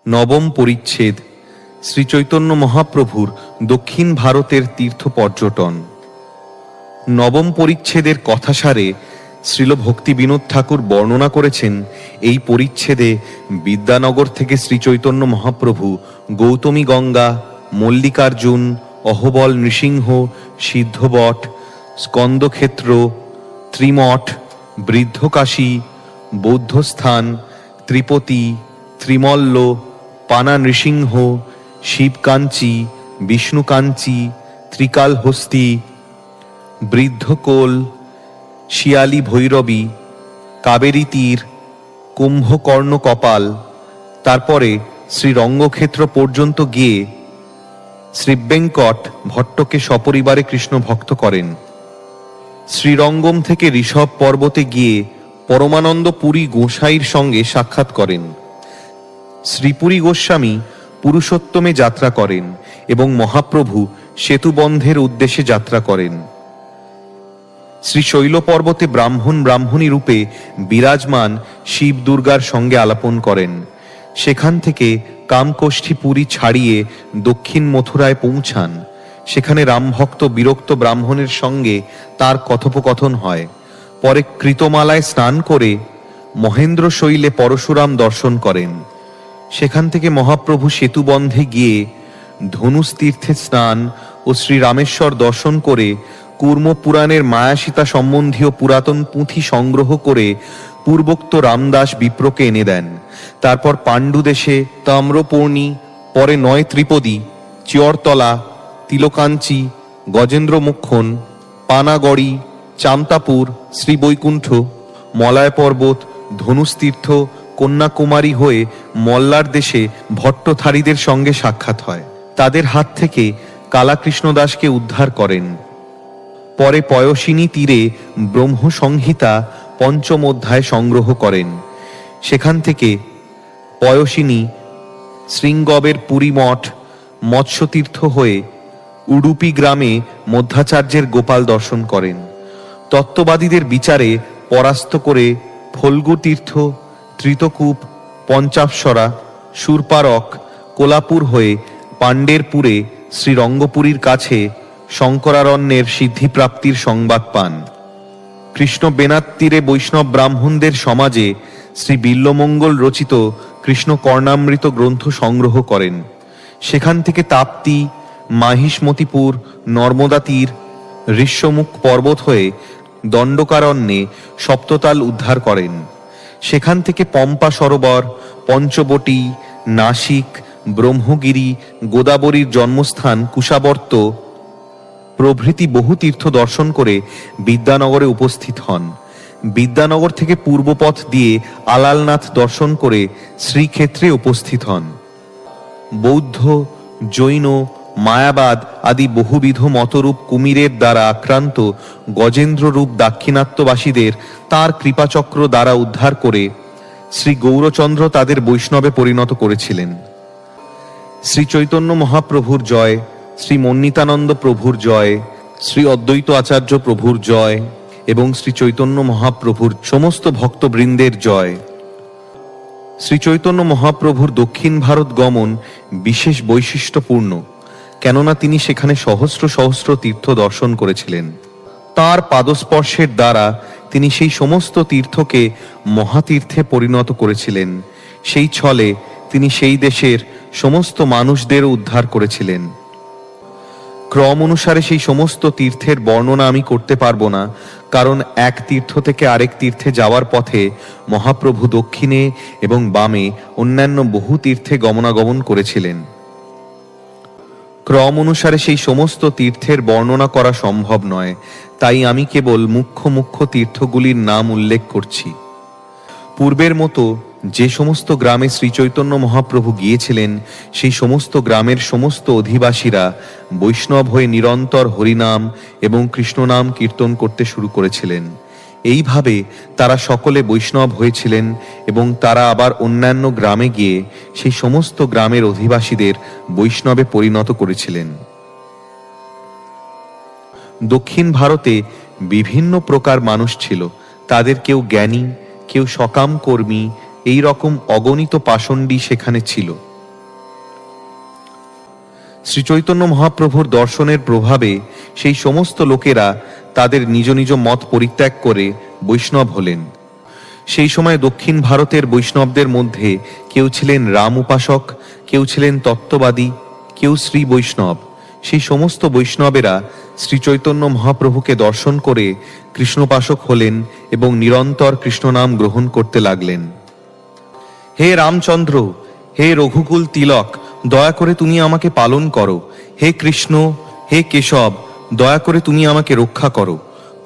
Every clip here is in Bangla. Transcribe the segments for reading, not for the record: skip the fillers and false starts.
নবম পরিচ্ছেদ শ্রীচৈতন্য মহাপ্রভুর দক্ষিণ ভারতের তীর্থ পর্যটন। নবম পরিচ্ছেদের কথাসারে শ্রীল ভক্তি বিনোদ ঠাকুর বর্ণনা করেছেন, এই পরিচ্ছেদে বিদ্যানগর থেকে শ্রীচৈতন্য মহাপ্রভু গৌতমী গঙ্গা, মল্লিকার্জুন, অহবল নৃসিংহ, সিদ্ধবট, স্কন্দক্ষেত্র, ত্রিমঠ, বৃদ্ধকাশী, বৌদ্ধস্থান, ত্রিপতি, ত্রিমল্ল, পানা নৃসিংহ, শিবকাঞ্চি, বিষ্ণুকাঞ্চি, ত্রিকালহস্তি, বৃদ্ধকোল, শিয়ালি ভৈরবী, কাবেরী তীর, কুম্ভকর্ণ কপাল, তারপরে শ্রীরঙ্গক্ষেত্র পর্যন্ত গিয়ে শ্রীবেঙ্কট ভট্টকে সপরিবারে কৃষ্ণ ভক্ত করেন। শ্রীরঙ্গম থেকে ঋষভ পর্বতে গিয়ে পরমানন্দ পুরী গোসাইর সঙ্গে সাক্ষাৎ করেন। শ্রীপুরী গোস্বামী পুরুষোত্তমে যাত্রা করেন এবং মহাপ্রভু সেতুবন্ধের উদ্দেশ্যে যাত্রা করেন। শ্রী শৈল পর্বতে ব্রাহ্মণী রূপে বিরাজমান শিব দুর্গার সঙ্গে আলাপন করেন। সেখান থেকে কামকোষ্ঠী পুরী ছাড়িয়ে দক্ষিণ মথুরায় পৌঁছান। সেখানে রামভক্ত বিরক্ত ব্রাহ্মণের সঙ্গে তার কথোপকথন হয়। পরে কৃতমালায় স্নান করে মহেন্দ্র শৈলে পরশুরাম দর্শন করেন। সেখান থেকে মহাপ্রভু সেতুবন্ধে গিয়ে ধনুষ তীর্থে স্নান ও শ্রীরামেশ্বর দর্শন করে কুর্ম পুরাণের মায়াসীতা সম্বন্ধীয় পুরাতন পুঁথি সংগ্রহ করে পূর্বোক্ত রামদাস বিপ্রকে এনে দেন। তারপর পাণ্ডু দেশে তাম্রপর্ণী, পরে নয় ত্রিপদী, চিয়রতলা, তিলকাঞ্চি, গজেন্দ্রমুক্ষণ, পানাগড়ি, চামতাপুর, শ্রীবৈকুণ্ঠ, মলয় পর্বত, ধনুষতীর্থ, কন্যাকুমারী হয়ে মল্লার দেশে ভট্টথারীদের সঙ্গে সাক্ষাৎ হয়। তাদের হাত থেকে কালাকৃষ্ণ দাসকে উদ্ধার করেন। পরে পয়সিনী তীরে ব্রহ্মসংহিতা পঞ্চম অধ্যায় সংগ্রহ করেন। সেখান থেকে পয়সিনী, শৃঙ্গবের পুরী মঠ, মৎস্যতীর্থ হয়ে উডুপি গ্রামে মধ্যাচার্যের গোপাল দর্শন করেন। তত্ত্ববাদীদের বিচারে পরাস্ত করে ফল্গু তীর্থ, ত্রিতকূপ, পঞ্চাপসরা, সুরপারক, কোলাপুর হয়ে পাণ্ডেরপুরে শ্রীরঙ্গপুরীর কাছে শঙ্করারণ্যের সিদ্ধিপ্রাপ্তির সংবাদ পান। কৃষ্ণ বেনাত তীরে বৈষ্ণব ব্রাহ্মণদের সমাজে শ্রী বিল্বমঙ্গল রচিত কৃষ্ণ কর্ণামৃত গ্রন্থ সংগ্রহ করেন। সেখান থেকে তাপ্তি, মাহিষ্মতিপুর, নর্মদা তীর, ঋষ্যমুখ পর্বত হয়ে দণ্ডকারণ্যে সপ্ততাল উদ্ধার করেন। সেখান থেকে পম্পা সরোবর, পঞ্চবটী, নাসিক, ব্রহ্মগিরি, গোদাবরীর জন্মস্থান কুশাবর্ত প্রভৃতি বহু তীর্থ দর্শন করে বিদ্যানগরে উপস্থিত হন। বিদ্যানগর থেকে পূর্বপথ দিয়ে আলালনাথ দর্শন করে শ্রীক্ষেত্রে উপস্থিত হন। বৌদ্ধ, জৈন, মায়াবাদ আদি বহুবিধ মতরূপ কুমিরের দ্বারা আক্রান্ত গজেন্দ্ররূপ দাক্ষিণাত্যবাসীদের তাঁর কৃপাচক্র দ্বারা উদ্ধার করে শ্রী গৌরচন্দ্র তাদের বৈষ্ণবে পরিণত করেছিলেন। শ্রী চৈতন্য মহাপ্রভুর জয়, শ্রী মন্নিতানন্দ প্রভুর জয়, শ্রী অদ্বৈত আচার্য প্রভুর জয় এবং শ্রী চৈতন্য মহাপ্রভুর সমস্ত ভক্তবৃন্দের জয়। শ্রী চৈতন্য মহাপ্রভুর দক্ষিণ ভারত গমন বিশেষ বৈশিষ্ট্যপূর্ণ, কেননা তিনি সেখানে সহস্র সহস্র তীর্থ দর্শন করেছিলেন। তাঁর পাদস্পর্শের দ্বারা তিনি সেই সমস্ত তীর্থকে মহাতীর্থে পরিণত করেছিলেন। সেই ছলে তিনি সেই দেশের সমস্ত মানুষদেরও উদ্ধার করেছিলেন। ক্রম অনুসারে সেই সমস্ত তীর্থের বর্ণনা আমি করতে পারবো না, কারণ এক তীর্থ থেকে আরেক তীর্থে যাওয়ার পথে মহাপ্রভু দক্ষিণে এবং বামে অন্যান্য বহু তীর্থে গমনাগমন করেছিলেন। ক্রম অনুসারে সেই সমস্ত তীর্থের বর্ণনা করা সম্ভব নয়, তাই আমি কেবল মুখ্য মুখ্য তীর্থগুলির নাম উল্লেখ করছি। পূর্বের মতো যে সমস্ত গ্রামে শ্রীচৈতন্য মহাপ্রভু গিয়েছিলেন, সেই সমস্ত গ্রামের সমস্ত অধিবাসীরা বৈষ্ণব হয়ে নিরন্তর হরিনাম এবং কৃষ্ণনাম কীর্তন করতে শুরু করেছিলেন। এইভাবে তারা সকলে বৈষ্ণব হয়েছিলেন এবং তারা আবার অন্যান্য গ্রামে গিয়ে সেই সমস্ত গ্রামের অধিবাসীদের বৈষ্ণবে পরিণত করেছিলেন। দক্ষিণ ভারতে বিভিন্ন প্রকার মানুষ ছিল। তাদের কেউ জ্ঞানী, কেউ সকাম কর্মী, এই রকম অগণিত পাষণ্ডী সেখানে ছিল। শ্রীচৈতন্য মহাপ্রভুর দর্শনের প্রভাবে সেই সমস্ত লোকেরা তাদের নিজ নিজ মত পরিত্যাগ করে বৈষ্ণব হলেন। সেই সময় দক্ষিণ ভারতের বৈষ্ণবদের মধ্যে কেউ ছিলেন রাম উপাসক, কেউ ছিলেন তত্ত্ববাদী, কেউ শ্রী বৈষ্ণব। সেই সমস্ত বৈষ্ণবেরা শ্রীচৈতন্য মহাপ্রভুকে দর্শন করে কৃষ্ণোপাসক হলেন এবং নিরন্তর কৃষ্ণনাম গ্রহণ করতে লাগলেন। হে রামচন্দ্র, হে রঘুকুল তিলক, দয়া করে তুমি আমাকে পালন করো। হে কৃষ্ণ, হে কেশব, দয়া করে তুমি আমাকে রক্ষা করো।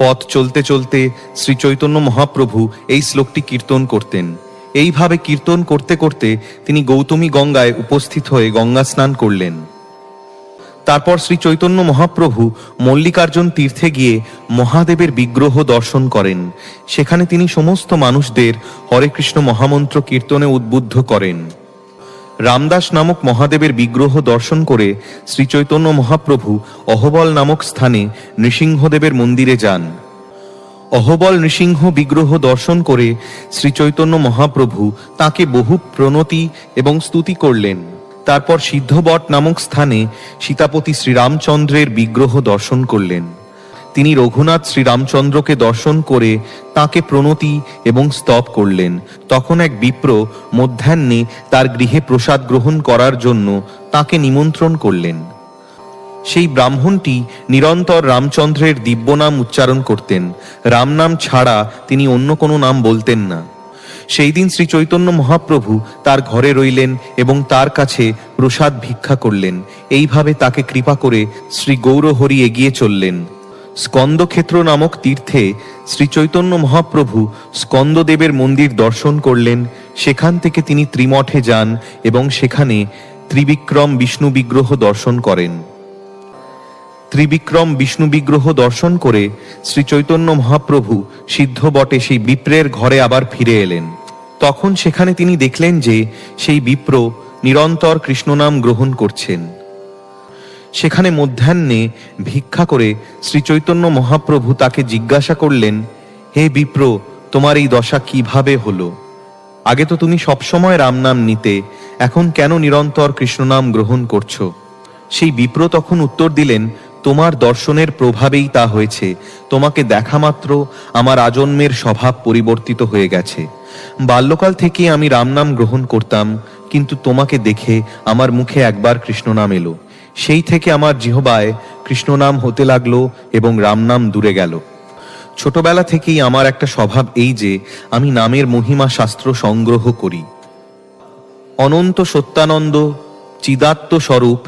পথ চলতে চলতে শ্রীচৈতন্য মহাপ্রভু এই শ্লোকটি কীর্তন করতেন। এইভাবে কীর্তন করতে করতে তিনি গৌতমী গঙ্গায় উপস্থিত হয়ে গঙ্গা স্নান করলেন। তারপর শ্রী চৈতন্য মহাপ্রভু মল্লিকার্জুন তীর্থে গিয়ে মহাদেবের বিগ্রহ দর্শন করেন। সেখানে তিনি সমস্ত মানুষদের হরে কৃষ্ণ মহামন্ত্র কীর্তনে উদ্বুদ্ধ করেন। রামদাস নামক মহাদেবের বিগ্রহ দর্শন করে শ্রী চৈতন্য মহাপ্রভু অহবল নামক স্থানে নৃসিংহদেবের মন্দিরে যান। অহবল নৃসিংহ বিগ্রহ দর্শন করে শ্রী চৈতন্য মহাপ্রভু তাকে বহু প্রণতি এবং স্তুতি করলেন। তারপর সিদ্ধবট নামক স্থানে সীতাপতি শ্রীরামচন্দ্রের বিগ্রহ দর্শন করলেন। তিনি রঘুনাথ শ্রীরামচন্দ্রকে দর্শন করে তাকে প্রণতি এবং স্তব করলেন। তখন এক বিপ্র মধ্যাহ্নে তার গৃহে প্রসাদ গ্রহণ করার জন্য তাকে নিমন্ত্রণ করলেন। সেই ব্রাহ্মণটি নিরন্তর রামচন্দ্রের দিব্য নাম উচ্চারণ করতেন। রাম নাম ছাড়া তিনি অন্য কোনো নাম বলতেন না। সেই দিন শ্রী চৈতন্য মহাপ্রভু তার ঘরে রইলেন এবং তার কাছে প্রসাদ ভিক্ষা করলেন। এইভাবে তাকে কৃপা করে শ্রী গৌরহরি এগিয়ে চললেন। স্কন্দক্ষেত্র নামক তীর্থে শ্রী চৈতন্য মহাপ্রভু স্কন্দদেবের মন্দির দর্শন করলেন। সেখান থেকে তিনি ত্রিমঠে যান এবং সেখানে ত্রিবিক্রম বিষ্ণু বিগ্রহ দর্শন করেন। ত্রিবিক্রম বিষ্ণু বিগ্রহ দর্শন করে শ্রী চৈতন্য মহাপ্রভু সিদ্ধবটে সেই বিপ্রের ঘরে আবার ফিরে এলেন। তখন সেখানে তিনি দেখলেন যে সেই বিপ্র নিরন্তর কৃষ্ণনাম গ্রহণ করছেন। সেখানে মধ্যাহ্নে ভিক্ষা করে শ্রী চৈতন্য মহাপ্রভু তাকে জিজ্ঞাসা করলেন, হে বিপ্র, তোমার এই দশা কিভাবে হলো? আগে তো তুমি সবসময় রাম নাম নিতে, এখন কেন নিরন্তর কৃষ্ণনাম গ্রহণ করছো? সেই বিপ্র তখন উত্তর দিলেন, তোমার দর্শনের প্রভাবেই তা হয়েছে। তোমাকে দেখা মাত্র আমার আজন্মের স্বভাব পরিবর্তিত হয়ে গেছে। বাল্যকাল থেকে আমি রাম নাম গ্রহণ করতাম, কিন্তু তোমাকে দেখে আমার মুখে একবার কৃষ্ণনাম এলো। সেই থেকে আমার জিহ্বায় কৃষ্ণনাম হতে লাগলো এবং রাম নাম দূরে গেল। ছোটবেলা থেকেই আমার একটা স্বভাব এই যে আমি নামের মহিমা শাস্ত্র সংগ্রহ করি। অনন্ত সত্যানন্দ চিদাত্ম স্বরূপ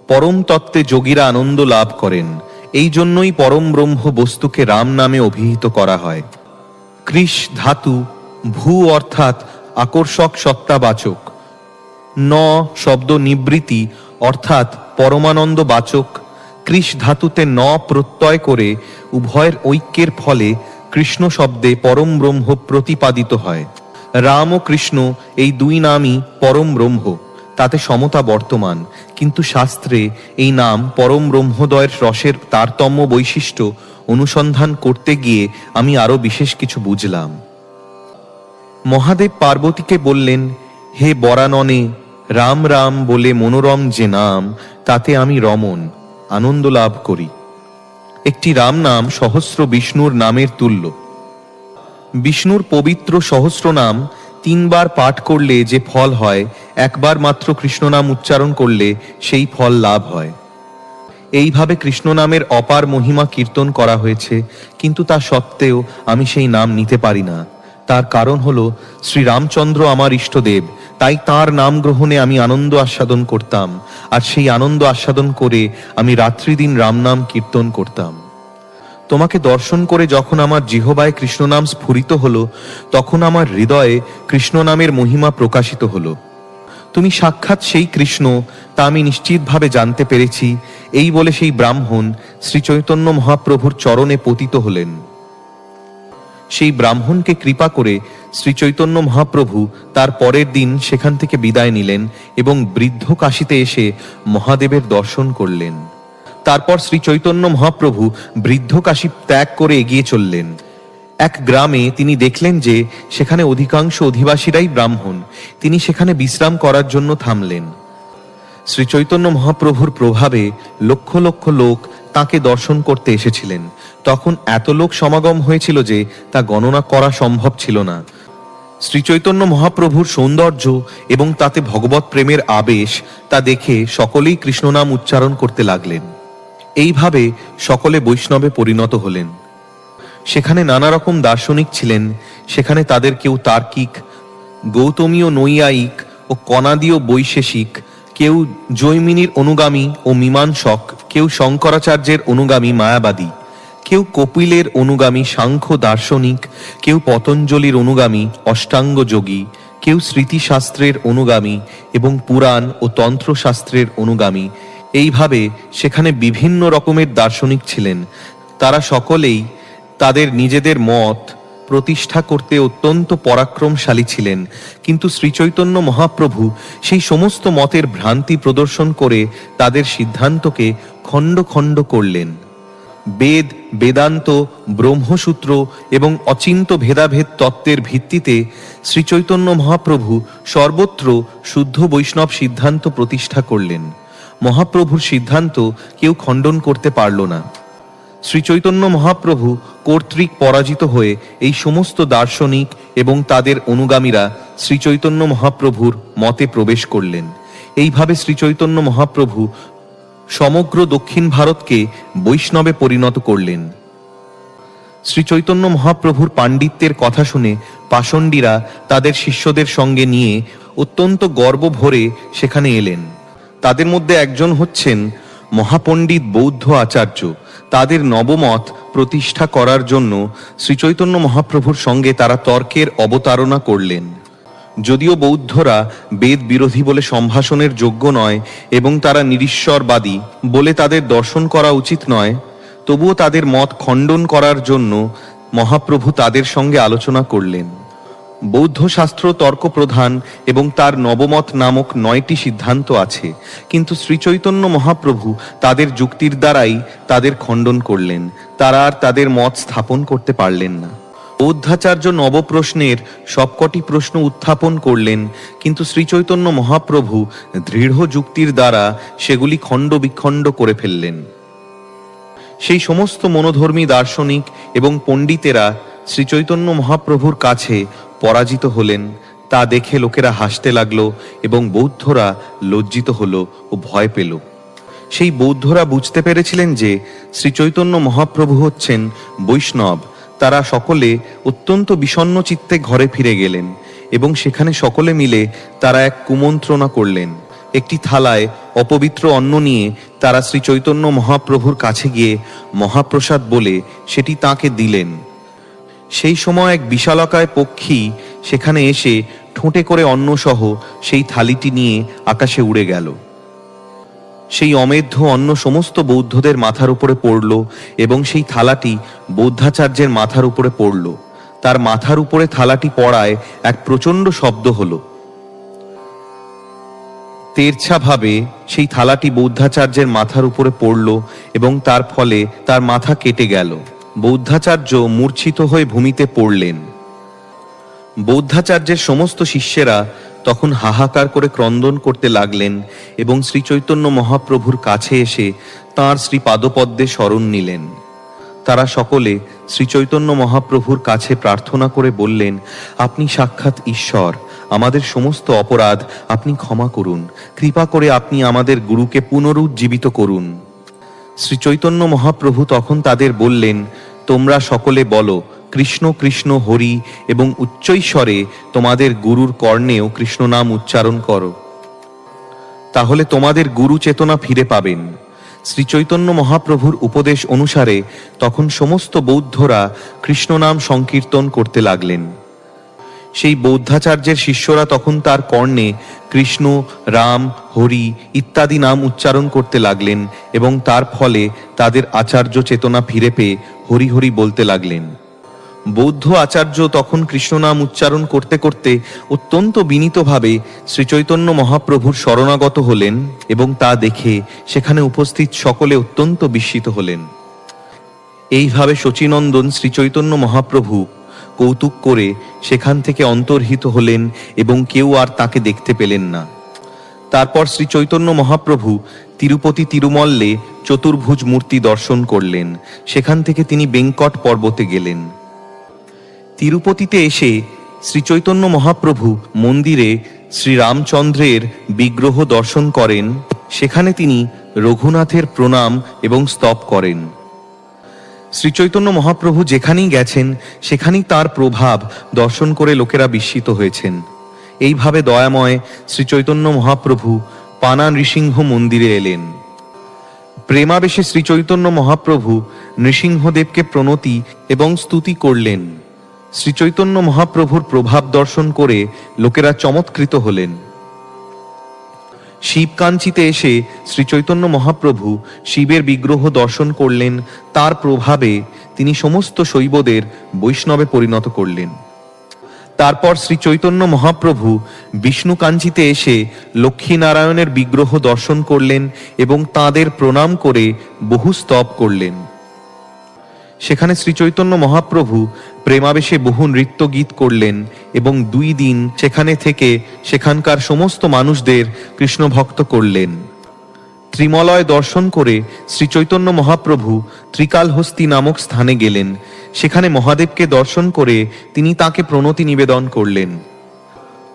পরম তত্ত্বে যোগীরা আনন্দ লাভ করেন। এই জন্যই পরম ব্রহ্ম বস্তুকে রাম নামে অভিহিত করা হয়। কৃষ ধাতু ভূ অর্থাৎ আকর্ষক সত্তাবাচক, ন শব্দ নিবৃত্তি অর্থাৎ পরমানন্দ বাচক। কৃষ ধাতুতে ন প্রত্যয় করে উভয়ের ঐক্যের ফলে কৃষ্ণ শব্দে পরম ব্রহ্ম প্রতিপাদিত হয়। রাম ও কৃষ্ণ এই দুই নামই পরম ব্রহ্ম, তাতে সমতা বর্তমান। কিন্তু শাস্ত্রে এই নাম পরম ব্রহ্মদ্বয়ের রসের তারতম্য বৈশিষ্ট্য অনুসন্ধান করতে গিয়ে আমি আরো বিশেষ কিছু বুঝলাম। মহাদেব পার্বতীকে বললেন, হে বরাননে, রাম রাম বলে মনোরম যে নাম, তাতে আমি রমণ আনন্দ লাভ করি। একটি রাম নাম সহস্র বিষ্ণুর নামের তুল্য। বিষ্ণুর পবিত্র সহস্র নাম 3 বার পাঠ করলে যে ফল হয়, একবার মাত্র কৃষ্ণ নাম উচ্চারণ করলে সেই ফল লাভ হয়। এইভাবে কৃষ্ণ নামের অপার মহিমা কীর্তন করা হয়েছে, কিন্তু তা সত্ত্বেও আমি সেই নাম নিতে পারি না। তার কারণ হলো শ্রীরামচন্দ্র আমার ইষ্টদেব, তাই তাঁর নাম গ্রহণে আমি আনন্দ আস্বাদন করতাম, আর সেই আনন্দ আস্বাদন করে আমি রাত্রিদিন রাম নাম কীর্তন করতাম। তোমাকে দর্শন করে যখন আমার জিহ্বায় কৃষ্ণনাম স্ফুরিত হলো, তখন আমার হৃদয়ে কৃষ্ণ নামের মহিমা প্রকাশিত হলো। তুমি সাক্ষাৎ সেই কৃষ্ণ, তা আমি নিশ্চিতভাবে জানতে পেরেছি। এই বলে সেই ব্রাহ্মণ শ্রী চৈতন্য মহাপ্রভুর চরণে পতিত হলেন। সেই ব্রাহ্মণকে কৃপা করে শ্রী চৈতন্য মহাপ্রভু তার পরের দিন সেখান থেকে বিদায় নিলেন এবং বৃদ্ধ কাশীতে এসে মহাদেবের দর্শন করলেন। তারপর শ্রী চৈতন্য মহাপ্রভু বৃদ্ধ কাশী ত্যাগ করে এগিয়ে চললেন। এক গ্রামে তিনি দেখলেন যে সেখানে অধিকাংশ অধিবাসীরাই ব্রাহ্মণ। তিনি সেখানে বিশ্রাম করার জন্য থামলেন। শ্রীচৈতন্য মহাপ্রভুর প্রভাবে লক্ষ লক্ষ লোক তাকে দর্শন করতে এসেছিলেন। তখন এত লোক সমাগম হয়েছিল যে তা গণনা করা সম্ভব ছিল না। শ্রীচৈতন্য মহাপ্রভুর সৌন্দর্য এবং তাতে ভগবৎ প্রেমের আবেশ তা দেখে সকলেই কৃষ্ণনাম উচ্চারণ করতে লাগলেন। এইভাবে সকলে বৈষ্ণবে পরিণত হলেন। সেখানে নানা রকম দার্শনিক ছিলেন। সেখানে তাদের কেউ তার্কিক, গৌতমীয় নৈয়ায়িক ও কণাদীয় বৈশেষিক, কেউ জৈমিনীর অনুগামী ও মীমাংসক, কেউ শঙ্করাচার্যের অনুগামী মায়াবাদী, কেউ কপিলের অনুগামী সাংখ্য দার্শনিক, কেউ পতঞ্জলির অনুগামী অষ্টাঙ্গ যোগী, কেউ স্মৃতিশাস্ত্রের অনুগামী এবং পুরাণ ও তন্ত্রশাস্ত্রের অনুগামী। এইভাবে সেখানে বিভিন্ন রকমের দার্শনিক ছিলেন। তারা সকলেই তাদের নিজেদের মত প্রতিষ্ঠা করতে অত্যন্ত পরাক্রমশালী ছিলেন। কিন্তু শ্রীচৈতন্য মহাপ্রভু সেই সমস্ত মতের ভ্রান্তি প্রদর্শন করে তাদের সিদ্ধান্তকে খণ্ড খণ্ড করলেন। বেদ, বেদান্ত, ব্রহ্মসূত্র এবং অচিন্ত ভেদাভেদ তত্ত্বের ভিত্তিতে শ্রীচৈতন্য মহাপ্রভু সর্বত্র শুদ্ধ বৈষ্ণব সিদ্ধান্ত প্রতিষ্ঠা করলেন। মহাপ্রভুর সিদ্ধান্ত কেউ খণ্ডন করতে পারল না। শ্রীচৈতন্য মহাপ্রভু কর্তৃক পরাজিত হয়ে এই সমস্ত দার্শনিক এবং তাদের অনুগামীরা শ্রীচৈতন্য মহাপ্রভুর মতে প্রবেশ করলেন। এইভাবে শ্রীচৈতন্য মহাপ্রভু সমগ্র দক্ষিণ ভারতকে বৈষ্ণবে পরিণত করলেন। শ্রীচৈতন্য মহাপ্রভুর পাণ্ডিত্যের কথা শুনে পাষণ্ডীরা তাদের শিষ্যদের সঙ্গে নিয়ে অত্যন্ত গর্ব ভরে সেখানে এলেন। তাদের মধ্যে একজন হচ্ছেন মহাপণ্ডিত বৌদ্ধ আচার্য। তাদের নবমত প্রতিষ্ঠা করার জন্য শ্রীচৈতন্য মহাপ্রভুর সঙ্গে তারা তর্কের অবতারণা করলেন। যদিও বৌদ্ধরা বেদ বিরোধী বলে সম্ভাষণের যোগ্য নয় এবং তারা নিরীশ্বরবাদী বলে তাদের দর্শন করা উচিত নয়, তবুও তাদের মত খণ্ডন করার জন্য মহাপ্রভু তাদের সঙ্গে আলোচনা করলেন। বৌদ্ধ শাস্ত্র তর্ক প্রধান এবং তার নবমত নামক 9টি সিদ্ধান্ত আছে, কিন্তু শ্রীচৈতন্য মহাপ্রভু তাদের যুক্তির দ্বারাই তাদের খণ্ডন করলেন। তারা আর তাদের মত স্থাপন করতে পারলেন না। বৌদ্ধাচার্য নবপ্রশ্নের সবকটি প্রশ্ন উত্থাপন করলেন, কিন্তু শ্রীচৈতন্য মহাপ্রভু দৃঢ় যুক্তির দ্বারা সেগুলি খণ্ড বিখণ্ড করে ফেললেন। সেই সমস্ত মনোধর্মী দার্শনিক এবং পণ্ডিতেরা শ্রীচৈতন্য মহাপ্রভুর কাছে পরাজিত হলেন। তা দেখে লোকেরা হাসতে লাগলো এবং বৌদ্ধরা লজ্জিত হলো ও ভয় পেল। সেই বৌদ্ধরা বুঝতে পেরেছিলেন যে শ্রীচৈতন্য মহাপ্রভু হচ্ছেন বৈষ্ণব। তারা সকলে অত্যন্ত বিষণ্ণ চিত্তে ঘরে ফিরে গেলেন এবং সেখানে সকলে মিলে তারা এক কুমন্ত্রণা করলেন। একটি থালায় অপবিত্র অন্ন নিয়ে তারা শ্রীচৈতন্য মহাপ্রভুর কাছে গিয়ে মহাপ্রসাদ বলে সেটি তাঁকে দিলেন। সেই সময় এক বিশালাকায় পক্ষী সেখানে এসে ঠোঁটে করে অন্নসহ সেই থালিটি নিয়ে আকাশে উড়ে গেল। সেই অমেধ্য অন্ন সমস্ত বৌদ্ধদের মাথার উপরে পড়ল এবং সেই থালাটি বৌদ্ধাচার্যের মাথার উপরে পড়ল। তার মাথার উপরে থালাটি পড়ায় এক প্রচণ্ড শব্দ হল। তেরছাভাবে সেই থালাটি বৌদ্ধাচার্যের মাথার উপরে পড়ল এবং তার ফলে তার মাথা কেটে গেল। বৌদ্ধাচার্য মূর্ছিত হয়ে ভূমিতে পড়লেন। বৌদ্ধাচার্যের সমস্ত শিষ্যেরা তখন হাহাকার করে ক্রন্দন করতে লাগলেন এবং শ্রীচৈতন্য মহাপ্রভুর কাছে এসে তাঁর শ্রীপাদপদ্মে শরণ নিলেন। তারা সকলে শ্রীচৈতন্য মহাপ্রভুর কাছে প্রার্থনা করে বললেন, আপনি সাক্ষাৎ ঈশ্বর, আমাদের সমস্ত অপরাধ আপনি ক্ষমা করুন। কৃপা করে আপনি আমাদের গুরুকে পুনরুজ্জীবিত করুন। শ্রীচৈতন্য মহাপ্রভু তখন তাদের বললেন, তোমরা সকলে বলো কৃষ্ণ কৃষ্ণ হরি এবং উচ্চৈস্বরে তোমাদের গুরুর কর্ণেও কৃষ্ণ নাম উচ্চারণ করো, তাহলে তোমাদের গুরু চেতনা ফিরে পাবেন। শ্রীচৈতন্য মহাপ্রভুর উপদেশ অনুসারে তখন সমস্ত বৌদ্ধরা কৃষ্ণ নাম সংকীর্তন করতে লাগলেন। সেই বৌদ্ধাচার্যের শিষ্যরা তখন তার কর্ণে কৃষ্ণ, রাম, হরি ইত্যাদি নাম উচ্চারণ করতে লাগলেন এবং তার ফলে তাদের আচার্য চেতনা ফিরে পেয়ে হরি হরি বলতে লাগলেন। বৌদ্ধ আচার্য তখন কৃষ্ণ নাম উচ্চারণ করতে করতে অত্যন্ত বিনীতভাবে শ্রীচৈতন্য মহাপ্রভুর শরণাগত হলেন এবং তা দেখে সেখানে উপস্থিত সকলে অত্যন্ত বিস্মিত হলেন। এইভাবে শচীনন্দন শ্রীচৈতন্য মহাপ্রভু কৌতুক করে সেখান থেকে অন্তর্হিত হলেন এবং কেউ আর তাকে দেখতে পেলেন না। তারপর শ্রী চৈতন্য মহাপ্রভু তিরুপতি তিরুমল্লে চতুর্ভুজ মূর্তি দর্শন করলেন। সেখান থেকে তিনি বেঙ্কট পর্বতে গেলেন। তিরুপতিতে এসে শ্রী চৈতন্য মহাপ্রভু মন্দিরে শ্রীরামচন্দ্রের বিগ্রহ দর্শন করেন। সেখানে তিনি রঘুনাথের প্রণাম এবং স্তব করেন। শ্রী চৈতন্য মহাপ্রভু যেখানেই গেছেন সেখানেই তার প্রভাব দর্শন করে লোকেরা বিস্মিত হয়েছেন। এইভাবে দয়াময় শ্রী চৈতন্য মহাপ্রভু পানা নৃসিংহ মন্দিরে এলেন। প্রেমাবেশে শ্রী চৈতন্য মহাপ্রভু নৃসিংহদেবকে প্রণতি এবং স্তুতি করলেন। শ্রী চৈতন্য মহাপ্রভুর প্রভাব দর্শন করে লোকেরা চমৎকৃত হলেন। শিবকাঞ্চিতে এসে শ্রী চৈতন্য মহাপ্রভু শিবের বিগ্রহ দর্শন করলেন। তার প্রভাবে তিনি সমস্ত শৈবদের বৈষ্ণবে পরিণত করলেন। তারপর শ্রী চৈতন্য মহাপ্রভু বিষ্ণুকাঞ্চিতে এসে লক্ষ্মীনারায়ণের বিগ্রহ দর্শন করলেন এবং তাঁদের প্রণাম করে বহু স্তব করলেন। সেখানে শ্রী চৈতন্য মহাপ্রভু প্রেমাবেশে বহু নৃত্য গীত করলেন এবং 2 দিন সেখানে থেকে সেখানকার সমস্ত মানুষদের কৃষ্ণ ভক্ত করলেন। ত্রিমলয় দর্শন করে শ্রী চৈতন্য মহাপ্রভু ত্রিকালহস্তি নামক স্থানে গেলেন। সেখানে মহাদেবকে দর্শন করে তিনি তাকে প্রণতি নিবেদন করলেন।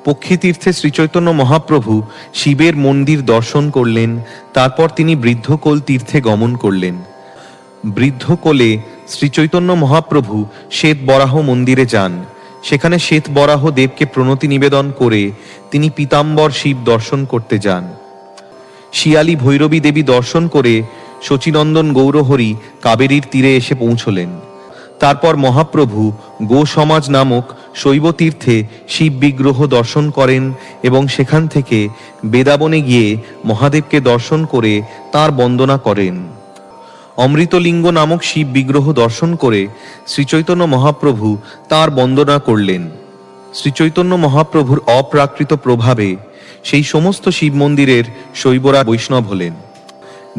পক্ষীতীর্থে শ্রী চৈতন্য মহাপ্রভু শিবের মন্দির দর্শন করলেন। তারপর তিনি বৃদ্ধকোল তীর্থে গমন করলেন। বৃদ্ধকোলে শ্রী চৈতন্য মহাপ্রভু শ্বেত বরাহ মন্দিরে যান। সেখানে শ্বেত বরাহ দেবকে প্রণতি নিবেদন করে তিনি পীতাম্বর শিব দর্শন করতে যান। শিয়ালী ভৈরবী দেবী দর্শন করে শচীনন্দন গৌরহরি কাবেরীর তীরে এসে পৌঁছলেন। তারপর মহাপ্রভু গো সমাজ নামক শৈব তীর্থে শিব বিগ্রহ দর্শন করেন এবং সেখান থেকে বেদাবনে গিয়ে মহাদেবকে দর্শন করে তাঁর বন্দনা করেন। অমৃতলিঙ্গ নামক শিব বিগ্রহ দর্শন করে শ্রীচৈতন্য মহাপ্রভু তাঁর বন্দনা করলেন। শ্রীচৈতন্য মহাপ্রভুর অপ্রাকৃত প্রভাবে সেই সমস্ত শিব মন্দিরের শৈবরা বৈষ্ণব হলেন।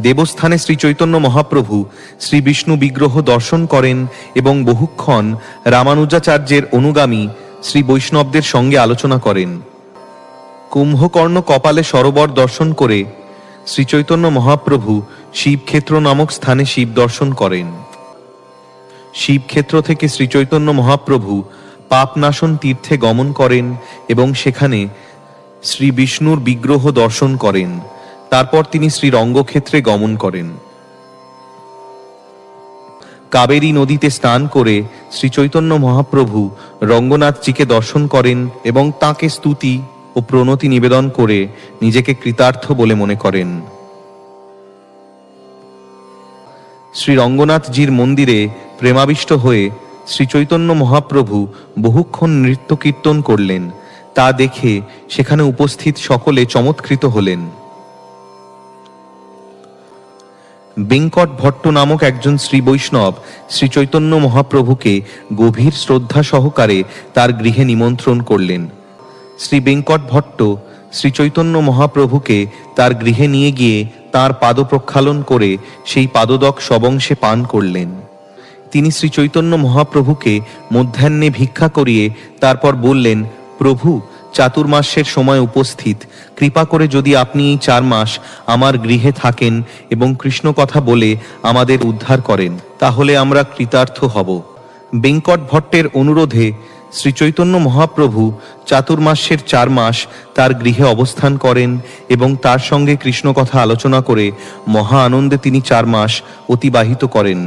দেবস্থানে শ্রী চৈতন্য মহাপ্রভু শ্রী বিষ্ণু বিগ্রহ দর্শন করেন এবং বহুক্ষণ রামানুজাচার্যের অনুগামী শ্রী বৈষ্ণবদের সঙ্গে আলোচনা করেন। কুম্ভকর্ণ কপালে সরোবর দর্শন করে শ্রী চৈতন্য মহাপ্রভু শিবক্ষেত্র নামক স্থানে শিব দর্শন করেন। শিবক্ষেত্র থেকে শ্রী চৈতন্য মহাপ্রভু পাপনাশন তীর্থে গমন করেন এবং সেখানে শ্রী বিষ্ণুর বিগ্রহ দর্শন করেন। তারপর তিনি শ্রী রঙ্গক্ষেত্রে গমন করেন। কাবেরী নদীতে স্নান করে শ্রী চৈতন্য মহাপ্রভু রঙ্গনাথজিকে দর্শন করেন এবং তাঁকে স্তুতি ও প্রণতি নিবেদন করে নিজেকে কৃতার্থ বলে মনে করেন। শ্রী রঙ্গনাথজির মন্দিরে প্রেমাবিষ্ট হয়ে শ্রী চৈতন্য মহাপ্রভু বহুক্ষণ নৃত্য কীর্তন করলেন। তা দেখে সেখানে উপস্থিত সকলে চমৎকৃত হলেন। বেঙ্কট ভট্ট নামক একজন শ্রী বৈষ্ণব শ্রী চৈতন্য মহাপ্রভুকে গভীর শ্রদ্ধা সহকারে তার গৃহে নিমন্ত্রণ করলেন। শ্রী বেঙ্কট ভট্ট শ্রী চৈতন্য মহাপ্রভুকে তার গৃহে নিয়ে গিয়ে তাঁর পাদ প্রক্ষালন করে সেই পাদদক সবংশে পান করলেন। তিনি শ্রী চৈতন্য মহাপ্রভুকে মধ্যাহ্নে ভিক্ষা করিয়ে তারপর বললেন, প্রভু, চাতুর্মাসের সময় উপস্থিত, কৃপা করে যদি আপনি এই 4 মাস আমার গৃহে থাকেন এবং কৃষ্ণ কথা বলে আমাদের উদ্ধার করেন, তাহলে আমরা কৃতার্থ হব। বেঙ্কট ভট্টের অনুরোধে শ্রী চৈতন্য মহাপ্রভু চাতুর্মাসের 4 মাস তার গৃহে অবস্থান করেন এবং তার সঙ্গে কৃষ্ণ কথা আলোচনা করে মহা আনন্দে তিনি 4 মাস অতিবাহিত করেন।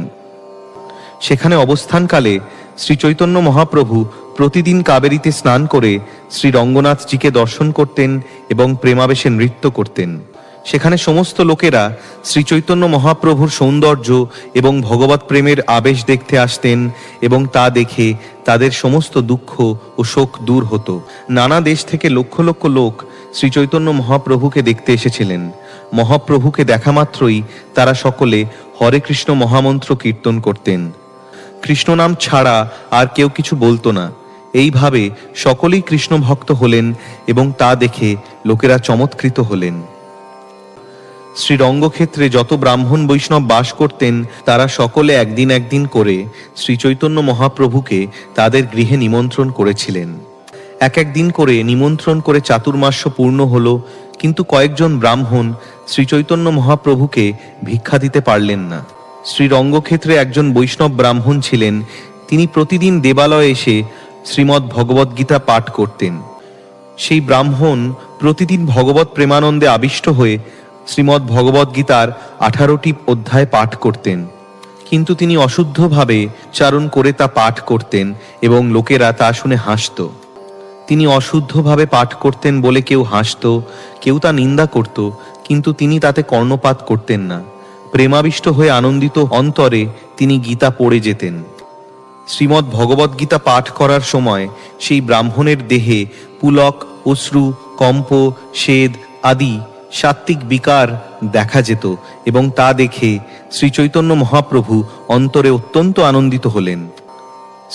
সেখানে অবস্থানকালে শ্রী চৈতন্য মহাপ্রভু প্রতিদিন কাবেরীতে স্নান করে শ্রী রঙ্গনাথজিকে দর্শন করতেন এবং প্রেমাবেশে নৃত্য করতেন। সেখানে সমস্ত লোকেরা শ্রী চৈতন্য মহাপ্রভুর সৌন্দর্য এবং ভগবৎ প্রেমের আবেশ দেখতে আসতেন এবং তা দেখে তাদের সমস্ত দুঃখ ও শোক দূর হতো। নানা দেশ থেকে লক্ষ লক্ষ লোক শ্রী চৈতন্য মহাপ্রভুকে দেখতে এসেছিলেন। মহাপ্রভুকে দেখা মাত্রই তারা সকলে হরে কৃষ্ণ মহামন্ত্র কীর্তন করতেন। কৃষ্ণ নাম ছাড়া আর কেউ কিছু বলতো না। এইভাবে সকলেই কৃষ্ণ ভক্ত হলেন এবং তা দেখে লোকেরা চমৎকৃত হলেন। শ্রী রঙ্গক্ষেত্রে যত ব্রাহ্মণ বৈষ্ণব বাস করতেন তারা সকলে একদিন একদিন করে শ্রী চৈতন্য মহাপ্রভুকে তাদের গৃহে নিমন্ত্রণ করেছিলেন। এক এক দিন করে নিমন্ত্রণ করে চাতুর্মাস্য পূর্ণ হল, কিন্তু কয়েকজন ব্রাহ্মণ শ্রীচৈতন্য মহাপ্রভুকে ভিক্ষা দিতে পারলেন না। শ্রী রঙ্গক্ষেত্রে একজন বৈষ্ণব ব্রাহ্মণ ছিলেন। তিনি প্রতিদিন দেবালয়ে এসে শ্রীমদ্ ভগবদ্গীতা পাঠ করতেন। সেই ব্রাহ্মণ প্রতিদিন ভগবত প্রেমানন্দে আবিষ্ট হয়ে শ্রীমদ্ ভগবদ্গীতার 18টি অধ্যায় পাঠ করতেন, কিন্তু তিনি অশুদ্ধভাবে চারণ করে তা পাঠ করতেন এবং লোকেরা তা শুনে হাসত। তিনি অশুদ্ধভাবে পাঠ করতেন বলে কেউ হাসত, কেউ তা নিন্দা করত, কিন্তু তিনি তাতে কর্ণপাত করতেন না। প্রেমাবিষ্ট হয়ে আনন্দিত অন্তরে তিনি গীতা পড়ে যেতেন। শ্রীমদ্ ভগবদ্গীতা পাঠ করার সময় সেই ব্রাহ্মণের দেহে পুলক, অশ্রু, কম্প, স্বেদ আদি সাত্ত্বিক বিকার দেখা যেত এবং তা দেখে শ্রীচৈতন্য মহাপ্রভু অন্তরে অত্যন্ত আনন্দিত হলেন।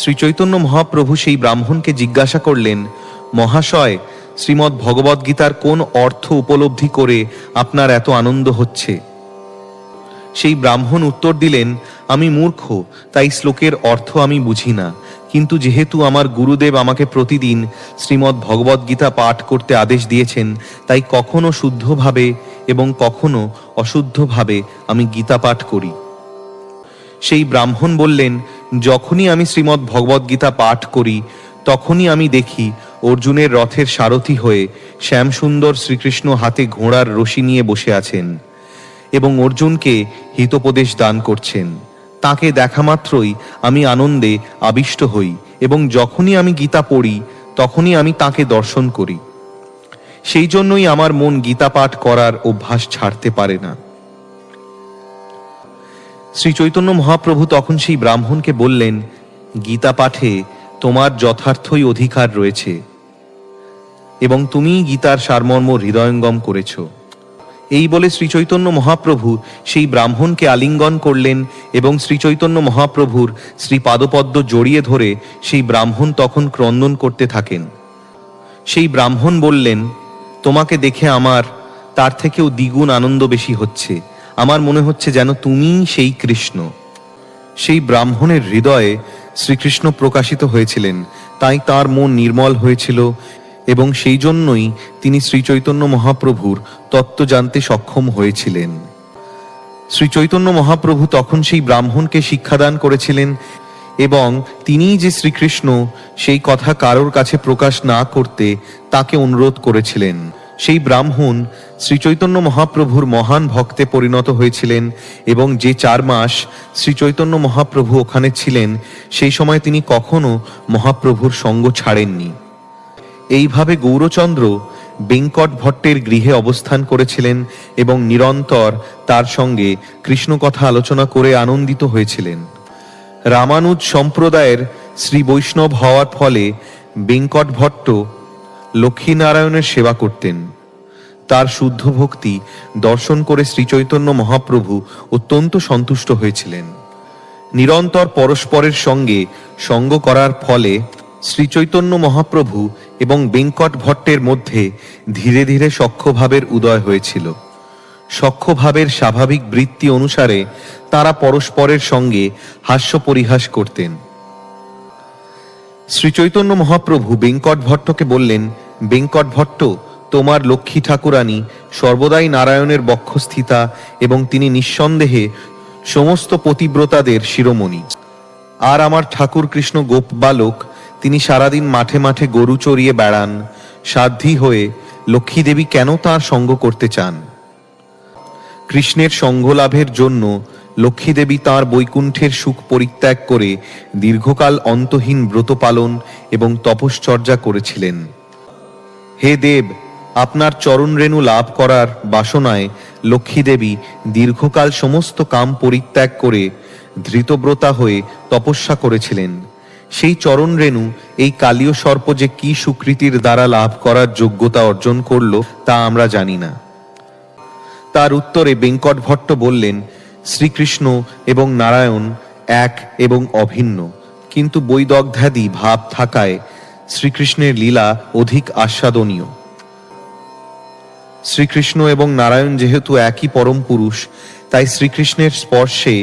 শ্রীচৈতন্য মহাপ্রভু সেই ব্রাহ্মণকে জিজ্ঞাসা করলেন, মহাশয়, শ্রীমদ্ ভগবদ্গীতার কোন অর্থ উপলব্ধি করে আপনার এত আনন্দ হচ্ছে? সেই ব্রাহ্মণ উত্তর দিলেন, আমি মূর্খ, তাই শ্লোকের অর্থ আমি বুঝি না, কিন্তু যেহেতু আমার গুরুদেব আমাকে প্রতিদিন শ্রীমদ্ ভগবদ্গীতা পাঠ করতে আদেশ দিয়েছেন, তাই কখনো শুদ্ধভাবে এবং কখনো অশুদ্ধভাবে আমি গীতা পাঠ করি। সেই ব্রাহ্মণ বললেন, যখনই আমি শ্রীমদ্ ভগবদ্গীতা পাঠ করি তখনই আমি দেখি অর্জুনের রথের সারথি হয়ে শ্যামসুন্দর শ্রীকৃষ্ণ হাতে ঘোড়ার রশি নিয়ে বসে আছেন এবং অর্জুনকে হিতোপদেশ দান করছেন। তাকে দেখা মাত্রই আমি আনন্দে আবিষ্ট হই এবং যখনই আমি গীতা পড়ি তখনই আমি তাকে দর্শন করি। সেই জন্যই আমার মন গীতা পাঠ করার অভ্যাস ছাড়তে পারে না। শ্রী চৈতন্য মহাপ্রভু তখন সেই ব্রাহ্মণকে বললেন, গীতা পাঠে তোমার যথার্থই অধিকার রয়েছে এবং তুমি গীতার সারমর্ম হৃদয়ঙ্গম করেছ। এই বলে শ্রীচৈতন্য মহাপ্রভু সেই ব্রাহ্মণকে আলিঙ্গন করলেন এবং শ্রীচৈতন্য মহাপ্রভুর শ্রী পাদপদ্ম জড়িয়ে ধরে সেই ব্রাহ্মণ তখন ক্রন্দন করতে থাকেন। সেই ব্রাহ্মণ বললেন, তোমাকে দেখে আমার তার থেকেও দ্বিগুণ আনন্দ বেশি হচ্ছে। আমার মনে হচ্ছে যেন তুমিই সেই কৃষ্ণ। সেই ব্রাহ্মণের হৃদয়ে শ্রীকৃষ্ণ প্রকাশিত হয়েছিলেন, তাই তার মন নির্মল হয়েছিল এবং সেই জন্যই তিনি শ্রীচৈতন্য মহাপ্রভুর তত্ত্ব জানতে সক্ষম হয়েছিলেন। শ্রীচৈতন্য মহাপ্রভু তখন সেই ব্রাহ্মণকে শিক্ষাদান করেছিলেন এবং তিনি যে শ্রীকৃষ্ণ সেই কথা কারোর কাছে প্রকাশ না করতে তাকে অনুরোধ করেছিলেন। সেই ব্রাহ্মণ শ্রীচৈতন্য মহাপ্রভুর মহান ভক্তে পরিণত হয়েছিলেন এবং যে 4 মাস শ্রীচৈতন্য মহাপ্রভু ওখানে ছিলেন সেই সময় তিনি কখনো মহাপ্রভুর সঙ্গ ছাড়েননি। এইভাবে গৌরচন্দ্র বেঙ্কট ভট্টের গৃহে অবস্থান করেছিলেন এবং নিরন্তর তার সঙ্গে কৃষ্ণ কথা আলোচনা করে আনন্দিত হয়েছিলেন। রামানুজ সম্প্রদায়ের শ্রী বৈষ্ণব হওয়ার ফলে বেঙ্কট ভট্ট লক্ষ্মীনারায়ণের সেবা করতেন। তার শুদ্ধ ভক্তি দর্শন করে শ্রীচৈতন্য মহাপ্রভু অত্যন্ত সন্তুষ্ট হয়েছিলেন। নিরন্তর পরস্পরের সঙ্গে সঙ্গ করার ফলে শ্রীচৈতন্য মহাপ্রভু এবং বেঙ্কট ভট্টের মধ্যে ধীরে ধীরে সখ্যভাবের উদয় হয়েছিল। সখ্যভাবের স্বাভাবিক বৃত্তি অনুসারে তারা পরস্পরের সঙ্গে হাস্য পরিহাস করতেন। শ্রীচৈতন্য মহাপ্রভু বেঙ্কট ভট্টকে বললেন, বেঙ্কট ভট্ট, তোমার লক্ষ্মী ঠাকুরানী সর্বদাই নারায়ণের বক্ষস্থিতা এবং তিনি নিঃসন্দেহে সমস্ত পতিব্রতাদের শিরোমণি। আর আমার ঠাকুর কৃষ্ণ গোপ বালক, তিনি সারাদিন মাঠে মাঠে গরু চড়িয়ে বেড়ান। সাধ্বী হয়ে লক্ষ্মী দেবী কেন তাঁর সঙ্গ করতে চান? কৃষ্ণের সঙ্গ লাভের জন্য লক্ষ্মী দেবী তাঁর বৈকুণ্ঠের সুখ পরিত্যাগ করে দীর্ঘকাল অন্তহীন ব্রত পালন এবং তপশ্চর্যা করেছিলেন। হে দেব, আপনার চরণ রেণু লাভ করার বাসনায় লক্ষ্মী দেবী দীর্ঘকাল সমস্ত কাম পরিত্যাগ করে ধৃতব্রতা হয়ে তপস্যা করেছিলেন। সেই চরণ রেণু এই কালীয় সর্প যে কি সুকৃতির দ্বারা লাভ করার যোগ্যতা অর্জন করল তা আমরা জানি না। তার উত্তরে বেঙ্কট ভট্ট বললেন, শ্রীকৃষ্ণ এবং নারায়ণ এক এবং অভিন্ন, কিন্তু বৈদগ্ধ্যাদি ভাব থাকায় শ্রীকৃষ্ণের লীলা অধিক আস্বাদনীয়। শ্রীকৃষ্ণ এবং নারায়ণ যেহেতু একই পরম পুরুষ, তাই শ্রীকৃষ্ণের স্পর্শে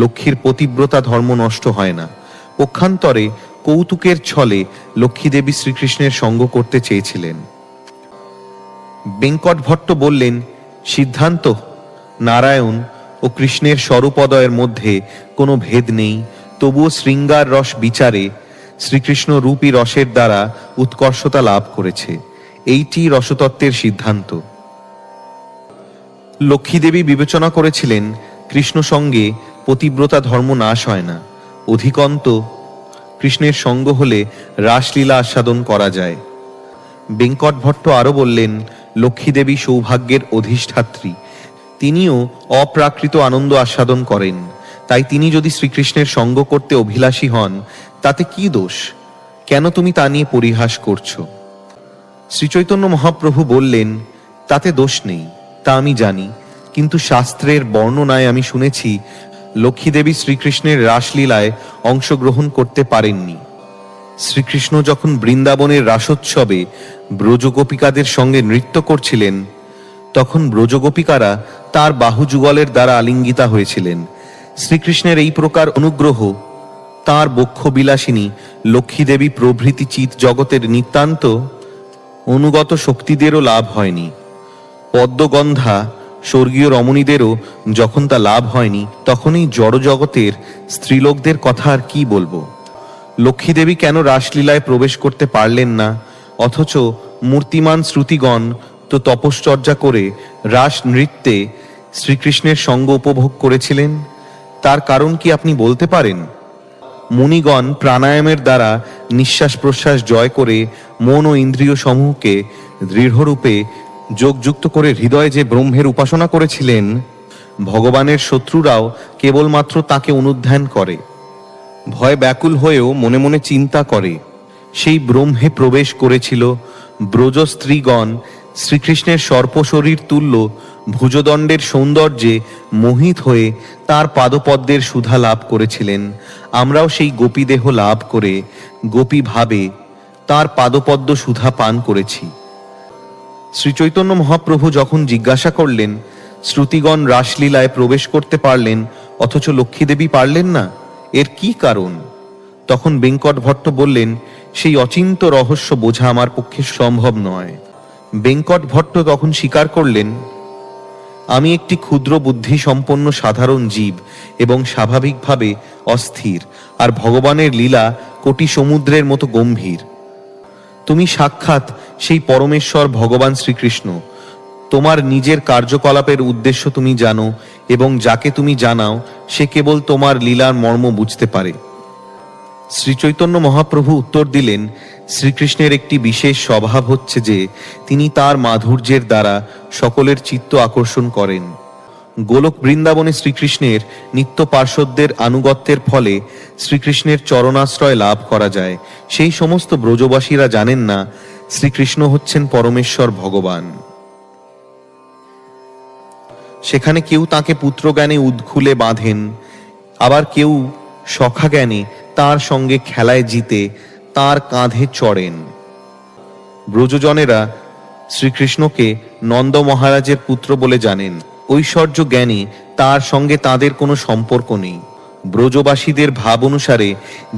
লক্ষ্মীর পতিব্রতা ধর্ম নষ্ট হয় না। পক্ষান্তরে কৌতুকের ছলে লক্ষ্মী দেবী শ্রীকৃষ্ণের সঙ্গ করতে চেয়েছিলেন। বেঙ্কট ভট্ট বললেন, সিদ্ধান্ত, নারায়ণ ও কৃষ্ণের স্বরূপদয়ের মধ্যে কোনো ভেদ নেই, তবুও শৃঙ্গার রস বিচারে শ্রীকৃষ্ণ রূপী রসের দ্বারা উৎকর্ষতা লাভ করেছে, এইটি রসতত্ত্বের সিদ্ধান্ত। লক্ষ্মীদেবী বিবেচনা করেছিলেন, কৃষ্ণ সঙ্গে পতিব্রতা ধর্ম নাশ হয় না, অধিকন্ত কৃষ্ণের সঙ্গ হলে রাসলীলা আস্বাদন করা যায়। বেঙ্কট ভট্ট আরও বললেন, লক্ষ্মীদেবী সৌভাগ্যের অধিষ্ঠাত্রী, তিনিও অপ্রাকৃত আনন্দ আস্বাদন করেন, তাই তিনি যদি শ্রীকৃষ্ণের সঙ্গ করতে অভিলাষী হন তাতে কি দোষ? কেন তুমি তা নিয়ে পরিহাস করছো? শ্রীচৈতন্য মহাপ্রভু বললেন, তাতে দোষ নেই, তা আমি জানি, কিন্তু শাস্ত্রের বর্ণনায় আমি শুনেছি লক্ষ্মীদেবী শ্রীকৃষ্ণের রাসলীলায় অংশগ্রহণ করতে পারেননি। শ্রীকৃষ্ণ যখন বৃন্দাবনের রাসোৎসবে ব্রজগোপিকাদের সঙ্গে নৃত্য করছিলেন, তখন ব্রজগোপিকারা তার বাহুযুগলের দ্বারা আলিঙ্গিতা হয়েছিলেন। শ্রীকৃষ্ণের এই প্রকার অনুগ্রহ তাঁর বক্ষবিলাসিনী লক্ষ্মীদেবী প্রভৃতি চিৎ জগতের নিতান্ত অনুগত শক্তিদেরও লাভ হয়নি। পদ্মগন্ধা স্বর্গীয় রমণীদেরও যখন তা লাভ হয়নি, তখন এই জড়জগতের স্ত্রীলোকদের কথা আর কি বলবো? লক্ষ্মীদেবী কেন রাসলীলায় প্রবেশ করতে পারলেন না, অথচ মূর্তিমান শ্রুতিগণ তো তপশ্চর্যা করে রাস নৃত্যে শ্রীকৃষ্ণের সঙ্গ উপভোগ করেছিলেন? তার কারণ কি আপনি বলতে পারেন? মুনিগণ প্রাণায়ামের দ্বারা নিঃশ্বাস প্রশ্বাস জয় করে মন ও ইন্দ্রিয় সমূহকে দৃঢ়রূপে যোগযুক্ত করে হৃদয়ে যে ব্রহ্মের উপাসনা করেছিলেন, ভগবানের শত্রুরাও কেবলমাত্র তাকে অনুধ্যান করে, ভয় ব্যাকুল হয়েও মনে মনে চিন্তা করে। সেই ব্রহ্মে প্রবেশ করেছিল ব্রজ স্ত্রীগণ শ্রীকৃষ্ণের সর্পশরীর তুল্য ভুজদণ্ডের সৌন্দর্যে মোহিত হয়ে তার পাদপদ্মের সুধা লাভ করেছিলেন। আমরাও সেই গোপীদেহ লাভ করে গোপী ভাবে তার পাদপদ্ম সুধা পান করেছি। শ্রীচৈতন্য মহাপ্রভু যখন জিজ্ঞাসা করলেন, শ্রুতিগণ রাসলীলায় প্রবেশ করতে পারলেন অথচ লক্ষ্মীদেবী পারলেন না, এর কি কারণ? তখন বেঙ্কট ভট্ট বললেন, সেই অচিন্ত রহস্য বোঝা আমার পক্ষে সম্ভব নয়। বেঙ্কট ভট্ট তখন স্বীকার করলেন, আমি একটি ক্ষুদ্র বুদ্ধি সম্পন্ন সাধারণ জীব এবং স্বাভাবিকভাবে অস্থির, আর ভগবানের লীলা কোটি সমুদ্রের মতো গম্ভীর। তুমি সাক্ষাৎ সেই পরমেশ্বর ভগবান শ্রীকৃষ্ণ। তোমার নিজের কার্যকলাপের উদ্দেশ্য তুমি জানো, এবং যাকে তুমি জানাও সে কেবল তোমার লীলার মর্ম বুঝতে পারে। শ্রীচৈতন্য মহাপ্রভু উত্তর দিলেন, শ্রীকৃষ্ণের একটি বিশেষ স্বভাব হচ্ছে যে তিনি তার মাধুর্যের দ্বারা সকলের চিত্ত আকর্ষণ করেন। গোলক বৃন্দাবনে শ্রীকৃষ্ণের নিত্য পার্শ্বদের আনুগত্যের ফলে শ্রীকৃষ্ণের চরণাশ্রয় লাভ করা যায়। সেই সমস্ত ব্রজবাসীরা জানেন না শ্রীকৃষ্ণ হচ্ছেন পরমেশ্বর ভগবান। সেখানে কেউ তাকে পুত্রজ্ঞানে উদ্খুলে বাঁধেন, আবার কেউ সখা জ্ঞানে তার সঙ্গে খেলায় জিতে তার কাঁধে চড়েন। ব্রজজনেরা শ্রীকৃষ্ণকে নন্দ মহারাজের পুত্র বলে জানেন। ঐশ্বর্য জ্ঞানে তার সঙ্গে তাদের কোনো সম্পর্ক নেই। ব্রজবাসীদের ভাব অনুসারে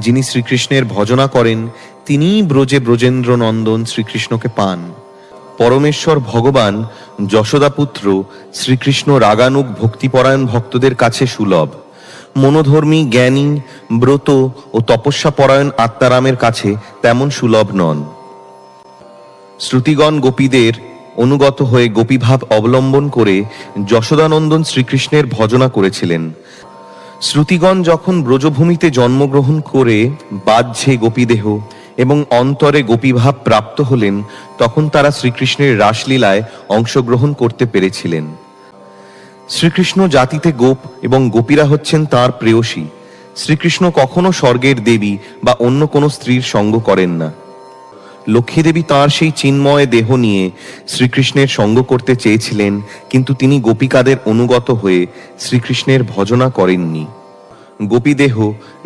যিনি শ্রীকৃষ্ণের ভজনা করেন তিনিই ব্রজে ব্রজেন্দ্র নন্দন শ্রীকৃষ্ণকে পান। পরমেশ্বর ভগবান যশোদাপুত্র শ্রীকৃষ্ণ রাগানুগ ভক্তিপরায়ণ ভক্তদের কাছে সুলভ। মনোধর্মী, জ্ঞানী, ব্রত ও তপস্যাপরায়ণ আত্মারামের কাছে তেমন সুলভ নন। শ্রুতিগণ গোপীদের অনুগত হয়ে গোপীভাব অবলম্বন করে যশোদানন্দন শ্রীকৃষ্ণের ভজনা করেছিলেন। শ্রুতিগণ যখন ব্রজভূমিতে জন্মগ্রহণ করে বাহ্যে গোপীদেহ এবং অন্তরে গোপীভাব প্রাপ্ত হলেন, তখন তারা শ্রীকৃষ্ণের রাসলীলায় অংশগ্রহণ করতে পেরেছিলেন। শ্রীকৃষ্ণ জাতিতে গোপ এবং গোপীরা হচ্ছেন তাঁর প্রেয়সী। শ্রীকৃষ্ণ কখনো স্বর্গের দেবী বা অন্য কোনো স্ত্রীর সঙ্গ করেন না। লক্ষ্মীদেবী তাঁর সেই চিন্ময় দেহ নিয়ে শ্রীকৃষ্ণের সঙ্গ করতে চেয়েছিলেন, কিন্তু তিনি গোপিকাদের অনুগত হয়ে শ্রীকৃষ্ণের ভজনা করেননি। গোপীদেহ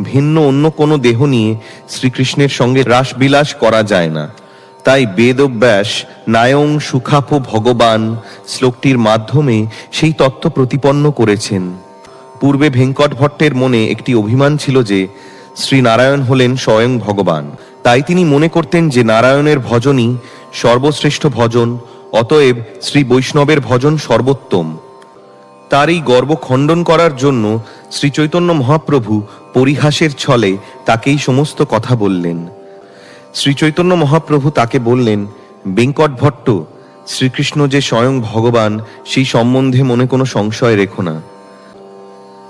ভিন্ন অন্য কোনো দেহ নিয়ে শ্রীকৃষ্ণের সঙ্গে রাসবিলাস করা যায় না। তাই বেদব্যাস নায়ং সুখাপো ভগবান শ্লোকটির মাধ্যমে সেই তত্ত্ব প্রতিপন্ন করেছেন। পূর্বে ভেঙ্কট ভট্টের মনে একটি অভিমান ছিল যে শ্রীনারায়ণ হলেন স্বয়ং ভগবান। তাই তিনি মনে করতেন যে নারায়ণের ভজনই সর্বশ্রেষ্ঠ ভজন অতএব শ্রী বৈষ্ণবের ভজন সর্বোত্তম। তার এই গর্ব খণ্ডন করার জন্য শ্রী চৈতন্য মহাপ্রভু পরিহাসের ছলে তাকেই সমস্ত কথা বললেন। শ্রী চৈতন্য মহাপ্রভু তাকে বললেন, বেঙ্কট ভট্ট, শ্রীকৃষ্ণ যে স্বয়ং ভগবান সেই সম্বন্ধে মনে কোনো সংশয় রেখো না।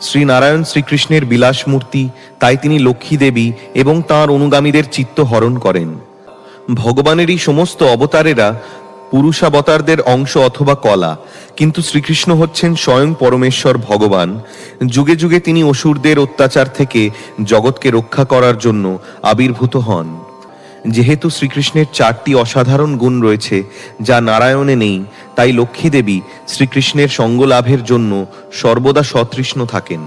শ্রীনারায়ণ শ্রীকৃষ্ণের বিলাস মূর্তি, তাই তিনি লক্ষ্মী দেবী এবং তাঁর অনুগামীদের চিত্ত হরণ করেন। ভগবানের এই সমস্ত অবতারেরা পুরুষাবতারদের অংশ অথবা কলা, কিন্তু শ্রীকৃষ্ণ হচ্ছেন স্বয়ং পরমেশ্বর ভগবান। যুগে যুগে তিনি অসুরদের অত্যাচার থেকে জগৎকে রক্ষা করার জন্য আবির্ভূত হন। যেহেতু শ্রীকৃষ্ণের 4টি অসাধারণ গুণ রয়েছে যা নারায়ণে নেই, তাই লক্ষ্মী দেবী শ্রীকৃষ্ণের সঙ্গ লাভের জন্য সর্বদা সতৃষ্ণ থাকেন।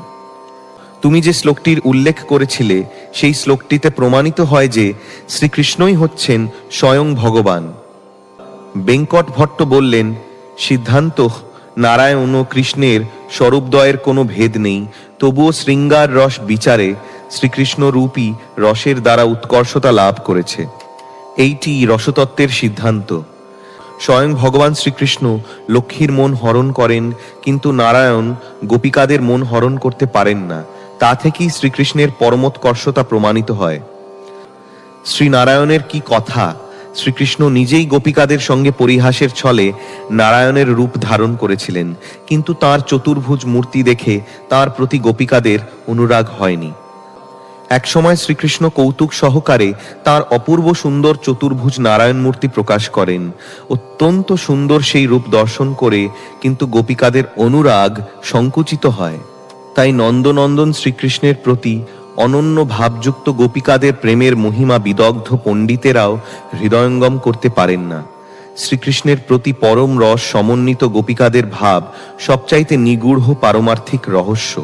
তুমি যে শ্লোকটির উল্লেখ করেছিলে সেই শ্লোকটিতে প্রমাণিত হয় যে শ্রীকৃষ্ণই হচ্ছেন স্বয়ং ভগবান। বেঙ্কট ভট্ট বললেন, সিদ্ধান্ত নারায়ণ ও কৃষ্ণের স্বরূপদ্বয়ের কোনো ভেদ নেই, তবুও শৃঙ্গার রস বিচারে শ্রীকৃষ্ণ রূপী রসের দ্বারা উৎকর্ষতা লাভ করেছে। এইটি রসতত্ত্বের সিদ্ধান্ত। স্বয়ং ভগবান শ্রীকৃষ্ণ লক্ষ্মীর মন হরণ করেন, কিন্তু নারায়ণ গোপিকাদের মন হরণ করতে পারেন না। তা থেকেই শ্রীকৃষ্ণের পরমোৎকর্ষতা প্রমাণিত হয়। শ্রীনারায়ণের কি কথা! শ্রীকৃষ্ণ নিজেই গোপিকাদের সঙ্গে পরিহাসের ছলে নারায়ণের রূপ ধারণ করেছিলেন, কিন্তু তার চতুর্ভুজ মূর্তি দেখে তার প্রতি গোপিকাদের অনুরাগ হয়নি। একসময় শ্রীকৃষ্ণ কৌতুক সহকারে তার অপূর্ব সুন্দর চতুর্ভুজ নারায়ণ মূর্তি প্রকাশ করেন। অত্যন্ত সুন্দর সেই রূপ দর্শন করে কিন্তু গোপিকাদের অনুরাগ সংকুচিত হয়। তাই নন্দনন্দন শ্রীকৃষ্ণের প্রতি অনন্য ভাবযুক্ত গোপিকাদের প্রেমের মহিমা বিদগ্ধ পণ্ডিতেরাও হৃদয়ঙ্গম করতে পারেন না। শ্রীকৃষ্ণের প্রতি পরম রস সমন্বিত গোপিকাদের ভাব সবচাইতে নিগূঢ় পারমার্থিক রহস্য।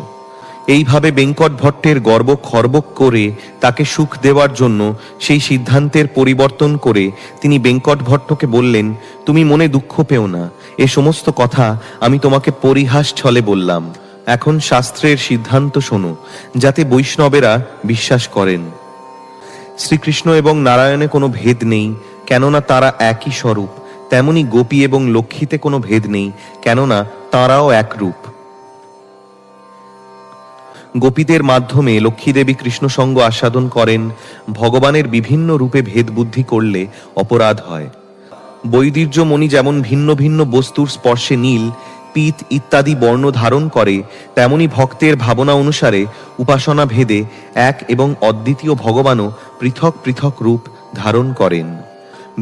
এইভাবে বেঙ্কট ভট্টের গর্ব খর্বক করে তাকে সুখ দেওয়ার জন্য সেই সিদ্ধান্তের পরিবর্তন করে তিনি বেঙ্কট ভট্টকে বললেন, তুমি মনে দুঃখ পেও না, এ সমস্ত কথা আমি তোমাকে পরিহাস ছলে বললাম। এখন শাস্ত্রের সিদ্ধান্ত শোনো, যাতে বৈষ্ণবেরা বিশ্বাস করেন। শ্রীকৃষ্ণ এবং নারায়ণে কোনো ভেদ নেই, কেননা তারা একই স্বরূপ। তেমনি গোপী এবং লক্ষ্মীতে কোনো ভেদ নেই, কেননা তাঁরাও এক রূপ। গোপীদের মাধ্যমে লক্ষ্মীদেবী কৃষ্ণ সঙ্গ আস্বাদন করেন। ভগবানের বিভিন্ন রূপে ভেদ বুদ্ধি করলে অপরাধ হয়। বৈদির্যমণি যেমন ভিন্ন ভিন্ন বস্তুর স্পর্শে নীল, পিত ইত্যাদি বর্ণ ধারণ করে, তেমনি ভক্তের ভাবনা অনুসারে উপাসনা ভেদে এক এবং অদ্বিতীয় ভগবানও পৃথক পৃথক রূপ ধারণ করেন।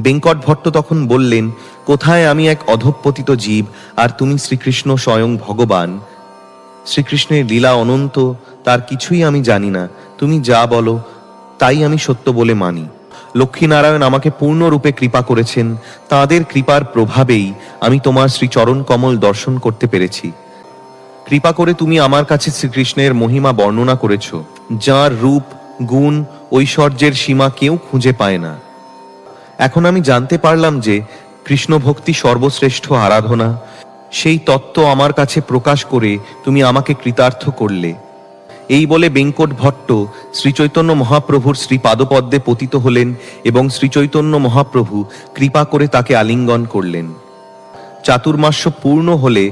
বেঙ্কট ভট্ট তখন বললেন, কোথায় আমি এক অধঃপতিত জীব, আর তুমি শ্রীকৃষ্ণ স্বয়ং ভগবান। শ্রীকৃষ্ণের লীলা অনন্ত, তার কিছুই আমি জানি না। তুমি যা বলো তাই আমি সত্য বলে মানি। লক্ষ্মীনারায়ণ আমাকে পূর্ণরূপে কৃপা করেছেন, তাঁদের কৃপার প্রভাবেই আমি তোমার শ্রীচরণ কমল দর্শন করতে পেরেছি। কৃপা করে তুমি আমার কাছে শ্রীকৃষ্ণের মহিমা বর্ণনা করেছ, যাঁর রূপ গুণ ঐশ্বর্যের সীমা কেউ খুঁজে পায় না। এখন আমি জানতে পারলাম যে কৃষ্ণ ভক্তি সর্বশ্রেষ্ঠ আরাধনা। সেই তত্ত্ব আমার কাছে প্রকাশ করে তুমি আমাকে কৃতার্থ করলে। এই বলে বেঙ্কট ভট্ট শ্রীচৈতন্য মহাপ্রভুর শ্রীপাদপদ্মে পতিত হলেন এবং শ্রীচৈতন্য মহাপ্রভু কৃপা করে তাকে আলিঙ্গন করলেন। চাতুর্মাস্য পূর্ণ হলে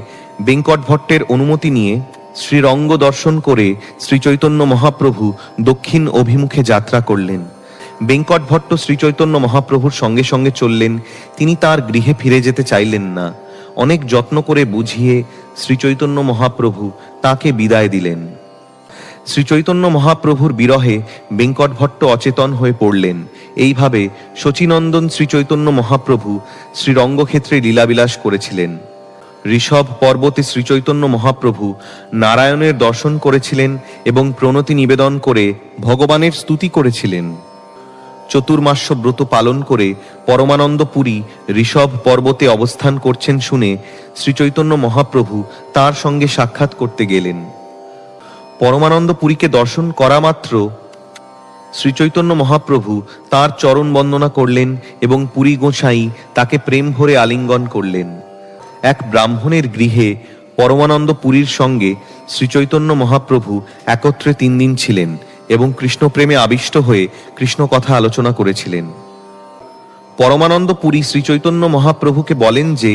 বেঙ্কট ভট্টের অনুমতি নিয়ে শ্রীরঙ্গ দর্শন করে শ্রীচৈতন্য মহাপ্রভু দক্ষিণ অভিমুখে যাত্রা করলেন। বেঙ্কট ভট্ট শ্রীচৈতন্য মহাপ্রভুর সঙ্গে সঙ্গে চললেন। তিনি তার গৃহে ফিরে যেতে চাইলেন না। অনেক যত্ন করে বুঝিয়ে শ্রীচৈতন্য মহাপ্রভু তাকে বিদায় দিলেন। শ্রীচৈতন্য মহাপ্রভুর বিরহে বেঙ্কট ভট্ট অচেতন হয়ে পড়লেন। এইভাবে শচীনন্দন শ্রীচৈতন্য মহাপ্রভু শ্রীরঙ্গক্ষেত্রে লীলাবিলাস করেছিলেন। ঋষভ পর্বতে শ্রীচৈতন্য মহাপ্রভু নারায়ণের দর্শন করেছিলেন এবং প্রণতি নিবেদন করে ভগবানের স্তুতি করেছিলেন। চতুর্মাস্য ব্রত পালন করে পরমানন্দ পুরী ঋষভ পর্বতে অবস্থান করছেন শুনে শ্রীচৈতন্য মহাপ্রভু তার সঙ্গে সাক্ষাৎ করতে গেলেন। পরমানন্দ পুরীকে দর্শন করা মাত্র শ্রীচৈতন্য মহাপ্রভু তার চরণ বন্দনা করলেন এবং পুরী গোসাই তাকে প্রেম ভরে আলিঙ্গন করলেন। এক ব্রাহ্মণের গৃহে পরমানন্দ পুরীর সঙ্গে শ্রীচৈতন্য মহাপ্রভু একত্রে 3 দিন ছিলেন এবং কৃষ্ণপ্রেমে আবিষ্ট হয়ে কৃষ্ণ কথা আলোচনা করেছিলেন। পরমানন্দ পুরী শ্রীচৈতন্য মহাপ্রভুকে বলেন যে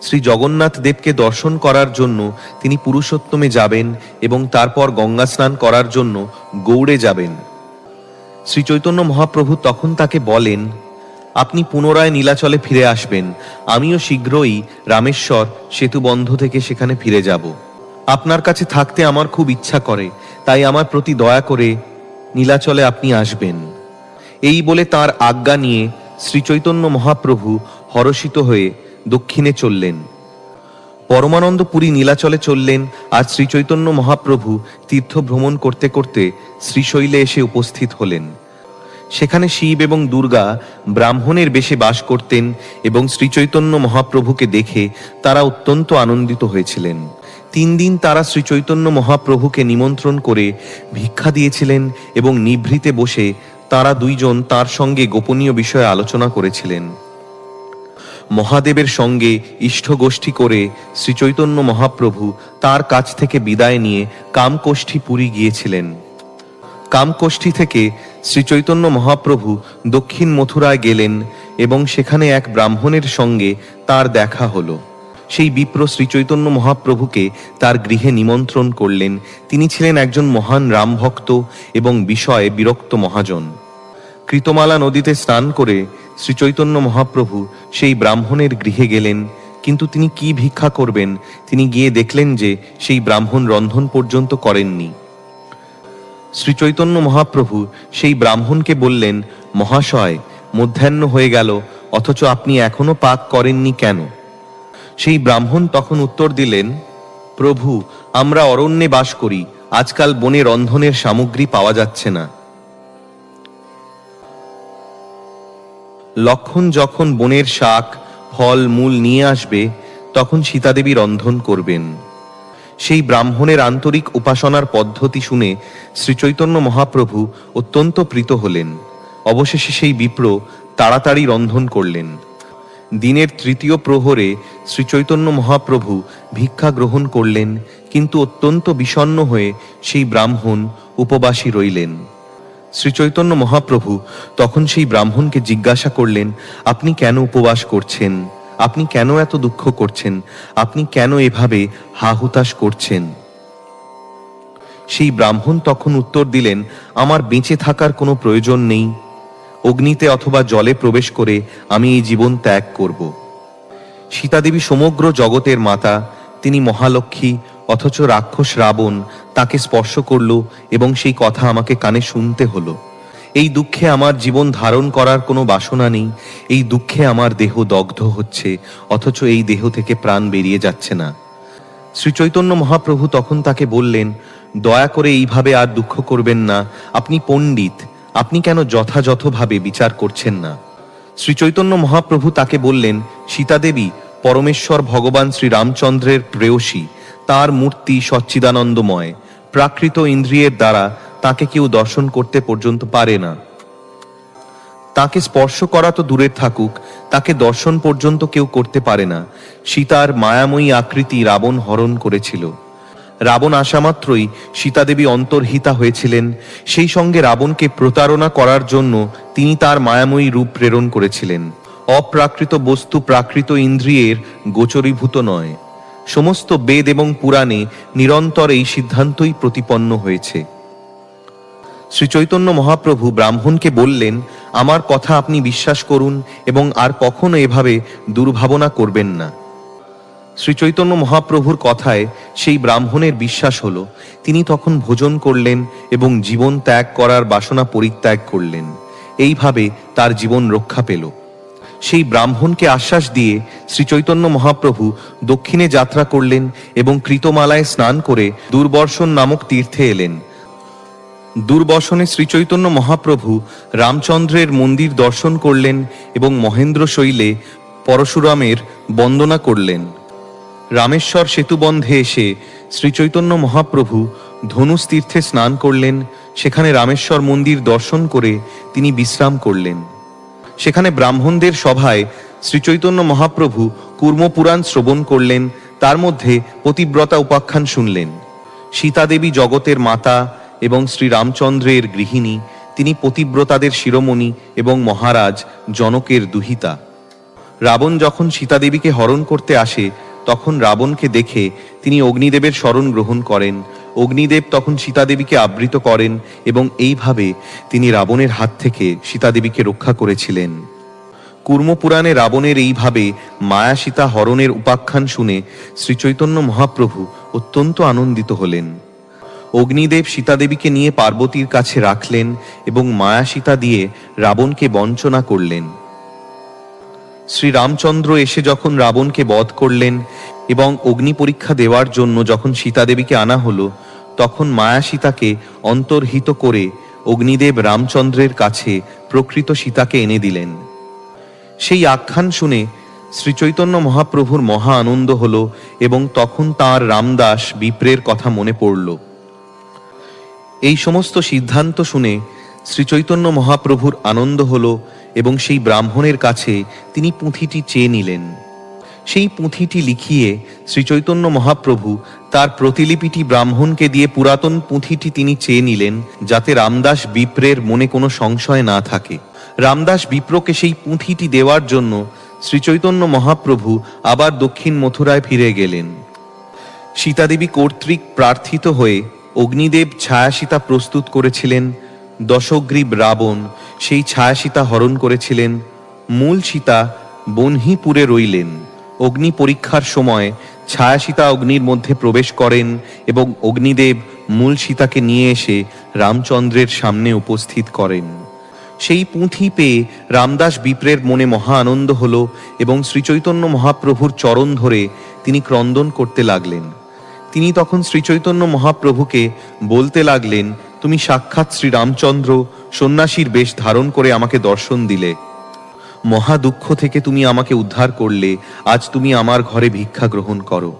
শ্রী জগন্নাথ দেবকে দর্শন করার জন্য তিনি পুরুষোত্তমে যাবেন এবং তারপর গঙ্গা স্নান করার জন্য গৌড়ে যাবেন। শ্রীচৈতন্য মহাপ্রভু তখন তাকে বলেন, আপনি পুনরায় নীলাচলে ফিরে আসবেন, আমিও শীঘ্রই রামেশ্বর সেতুবন্ধ থেকে সেখানে ফিরে যাব। আপনার কাছে থাকতে আমার খুব ইচ্ছা করে, তাই আমার প্রতি দয়া করে নীলাচলে আপনি আসবেন। এই বলে তার আজ্ঞা নিয়ে শ্রীচৈতন্য মহাপ্রভু হরষিত হয়ে দক্ষিণে চললেন। পরমানন্দ পুরী নীলাচলে চললেন, আর শ্রীচৈতন্য মহাপ্রভু তীর্থ ভ্রমণ করতে করতে শ্রীশৈলে এসে উপস্থিত হলেন। সেখানে শিব এবং দুর্গা ব্রাহ্মণের বেশে বাস করতেন এবং শ্রীচৈতন্য মহাপ্রভুকে দেখে তারা অত্যন্ত আনন্দিত হয়েছিলেন। 3 দিন তারা শ্রীচৈতন্য মহাপ্রভুকে নিমন্ত্রণ করে ভিক্ষা দিয়েছিলেন এবং নিভৃতে বসে তারা দুইজন তার সঙ্গে গোপনীয় বিষয়ে আলোচনা করেছিলেন। মহাদেবের সঙ্গে ইষ্টগোষ্ঠী করে শ্রীচৈতন্য মহাপ্রভু তার কাছ থেকে বিদায় নিয়ে কামকোষ্ঠী পুরী গিয়েছিলেন। কামকোষ্ঠী থেকে শ্রীচৈতন্য মহাপ্রভু দক্ষিণ মথুরায় গেলেন এবং সেখানে এক ব্রাহ্মণের সঙ্গে তার দেখা হলো। সেই বিপ্র শ্রীচৈতন্য মহাপ্রভুকে তার গৃহে নিমন্ত্রণ করলেন। তিনি ছিলেন একজন মহান রামভক্ত এবং বিষয়ে বিরক্ত মহাজন। কৃতমালা নদীতে স্নান করে শ্রীচৈতন্য মহাপ্রভু সেই ব্রাহ্মণের গৃহে গেলেন, কিন্তু তিনি কি ভিক্ষা করবেন? তিনি গিয়ে দেখলেন যে সেই ব্রাহ্মণ রন্ধন পর্যন্ত করেননি। শ্রীচৈতন্য মহাপ্রভু সেই ব্রাহ্মণকে বললেন, মহাশয়, মধ্যাহ্ন হয়ে গেল, অথচ আপনি এখনো পাক করেননি কেন? সেই ব্রাহ্মণ তখন উত্তর দিলেন, প্রভু, আমরা অরণ্যে বাস করি, আজকাল বনে রন্ধনের সামগ্রী পাওয়া যাচ্ছে না। লক্ষণ যখন বনের শাক ফল মূল নিয়ে আসবে, তখন সীতাদেবী রন্ধন করবেন। সেই ব্রাহ্মণের আন্তরিক উপাসনার পদ্ধতি শুনে শ্রীচৈতন্য মহাপ্রভু অত্যন্ত প্রীত হলেন। অবশেষে সেই বিপ্র তাড়াতাড়ি রন্ধন করলেন। দিনের 3য় প্রহরে শ্রীচৈতন্য মহাপ্রভু ভিক্ষা গ্রহণ করলেন, কিন্তু অত্যন্ত বিষণ্ণ হয়ে সেই ব্রাহ্মণ উপবাসী রইলেন। শ্রীচৈতন্য মহাপ্রভু তখন সেই ব্রাহ্মণকে জিজ্ঞাসা করলেন, আপনি কেন উপবাস করছেন? আপনি কেন এত দুঃখ করছেন? আপনি কেন এভাবে হাহুতাশ করছেন? সেই ব্রাহ্মণ তখন উত্তর দিলেন, আমার বেঁচে থাকার কোনো প্রয়োজন নেই। অগ্নিতে অথবা জলে প্রবেশ করে আমি এই জীবন ত্যাগ করব। সীতাদেবী সমগ্র জগতের মাতা, তিনি মহালক্ষ্মী, অথচ রাক্ষস রাবণ তাকে স্পর্শ করল এবং সেই কথা আমাকে কানে শুনতে হলো। এই দুঃখে আমার জীবন ধারণ করার কোনো বাসনা নেই। এই দুঃখে আমার দেহ দগ্ধ হচ্ছে, অথচ এই দেহ থেকে প্রাণ বেরিয়ে যাচ্ছে না। শ্রীচৈতন্য মহাপ্রভু তখন তাকে বললেন, দয়া করে এইভাবে আর দুঃখ করবেন না। আপনি পণ্ডিত, আপনি কেন যথাযথভাবে বিচার করছেন না? শ্রীচৈতন্য মহাপ্রভু তাকে বললেন, সীতাদেবী পরমেশ্বর ভগবান শ্রীরামচন্দ্রের প্রেয়সী, তার মূর্তি সচ্চিদানন্দময়। প্রাকৃত ইন্দ্রিয়ের দ্বারা তাকে কেউ দর্শন করতে পর্যন্ত পারে না। তাকে স্পর্শ করা তো দূরের থাকুক, তাকে দর্শন পর্যন্ত কেউ করতে পারে না। সীতার মায়াময়ী আকৃতি রাবণ হরণ করেছিল। রাবণ আসা মাত্রই সীতাদেবী অন্তর্হিতা হয়েছিলেন। সেই সঙ্গে রাবণকে প্রতারণা করার জন্য তিনি তার মায়াময়ী রূপ প্রেরণ করেছিলেন। অপ্রাকৃত বস্তু প্রাকৃত ইন্দ্রিয়ের গোচরীভূত নয়। সমস্ত বেদ এবং পুরাণে নিরন্তর এই সিদ্ধান্তই প্রতিপন্ন হয়েছে। শ্রীচৈতন্য মহাপ্রভু ব্রাহ্মণকে বললেন, আমার কথা আপনি বিশ্বাস করুন এবং আর কখনো এভাবে দুর্ভাবনা করবেন না। শ্রীচৈতন্য মহাপ্রভুর কথায় সেই ব্রাহ্মণের বিশ্বাস হলো। তিনি তখন ভোজন করলেন এবং জীবন ত্যাগ করার বাসনা পরিত্যাগ করলেন। এইভাবে তার জীবন রক্ষা পেল। সেই ব্রাহ্মণকে আশ্বাস দিয়ে শ্রীচৈতন্য মহাপ্রভু দক্ষিণে যাত্রা করলেন এবং কৃতমালায় স্নান করে দুর্বর্ষণ নামক তীর্থে এলেন। দুর্বসনে শ্রীচৈতন্য মহাপ্রভু রামচন্দ্রের মন্দির দর্শন করলেন এবং মহেন্দ্র শৈলে পরশুরামের বন্দনা করলেন। রামেশ্বর সেতুবন্ধে এসে শ্রীচৈতন্য মহাপ্রভু ধনুষ তীর্থে স্নান করলেন। সেখানে রামেশ্বর মন্দির দর্শন করে তিনি বিশ্রাম করলেন। সেখানে ব্রাহ্মণদের সভায় শ্রীচৈতন্য মহাপ্রভু কূর্মপুরাণ শ্রবণ করলেন। তার মধ্যে পতিব্রতা উপাখ্যান শুনলেন। সীতাদেবী জগতের মাতা এবং শ্রীরামচন্দ্রের গৃহিণী, তিনি পতিব্রতাদের শিরোমণি এবং মহারাজ জনকের দুহিতা। রাবণ যখন সীতাদেবীকে হরণ করতে আসে তখন রাবণকে দেখে তিনি অগ্নিদেবের শরণ গ্রহণ করেন। অগ্নিদেব তখন সীতাদেবীকে আবৃত করেন এবং এইভাবে তিনি রাবণের হাত থেকে সীতাদেবীকে রক্ষা করেছিলেন। কুর্মপুরাণে রাবণের এইভাবে মায়া সীতা হরণের উপাখ্যান শুনে শ্রীচৈতন্য মহাপ্রভু অত্যন্ত আনন্দিত হলেন। অগ্নিদেব সীতাদেবীকে নিয়ে পার্বতীর কাছে রাখলেন এবং মায়া সীতা দিয়ে রাবণকে বঞ্চনা করলেন। শ্রীরামচন্দ্র এসে যখন রাবণকে বধ করলেন এবং অগ্নি পরীক্ষা দেওয়ার জন্য যখন সীতাদেবীকে আনা হলো, তখন মায়া সীতাকে অন্তর্হিত করে অগ্নিদেব রামচন্দ্রের কাছে প্রকৃত সীতাকে এনে দিলেন। সেই আখ্যান শুনে শ্রীচৈতন্য মহাপ্রভুর মহা আনন্দ হল এবং তখন তাঁর রামদাস বিপ্রের কথা মনে পড়ল। এই সমস্ত সিদ্ধান্ত শুনে শ্রীচৈতন্য মহাপ্রভুর আনন্দ হল এবং সেই ব্রাহ্মণের কাছে তিনি পুঁথিটি চেয়ে নিলেন। সেই পুঁথিটি লিখিয়ে শ্রীচৈতন্য মহাপ্রভু তার প্রতিলিপিটি ব্রাহ্মণকে দিয়ে পুরাতন পুঁথিটি তিনি চেয়ে নিলেন, যাতে রামদাস বিপ্রের মনে কোনো সংশয় না থাকে। রামদাস বিপ্রকে সেই পুঁথিটি দেওয়ার জন্য শ্রীচৈতন্য মহাপ্রভু আবার দক্ষিণ মথুরায় ফিরে গেলেন। সীতাদেবী কর্তৃক প্রার্থিত হয়ে অগ্নিদেব ছায়াসীতা প্রস্তুত করেছিলেন। দশগ্রীব রাবণ সেই ছায়াসীতা হরণ করেছিলেন। মূল সীতা বহ্নিপুরে রইলেন। অগ্নি পরীক্ষার সময় ছায়াসীতা অগ্নির মধ্যে প্রবেশ করেন এবং অগ্নিদেব মূল সীতাকে নিয়ে এসে রামচন্দ্রের সামনে উপস্থিত করেন। সেই পুঁথি পেয়ে রামদাস বিপ্রের মনে মহা আনন্দ হল এবং শ্রীচৈতন্য মহাপ্রভুর চরণ ধরে তিনি ক্রন্দন করতে লাগলেন। তিনি তখন শ্রীচৈতন্য মহাপ্রভুকে বলতে লাগলেন, তুমি সাক্ষাৎ শ্রীরামচন্দ্র সন্ন্যাসীর বেশ ধারণ করে আমাকে দর্শন দিলে, মহা দুঃখ থেকে তুমি আমাকে উদ্ধার করলে, আজ তুমি আমার ঘরে ভিক্ষা গ্রহণ করো।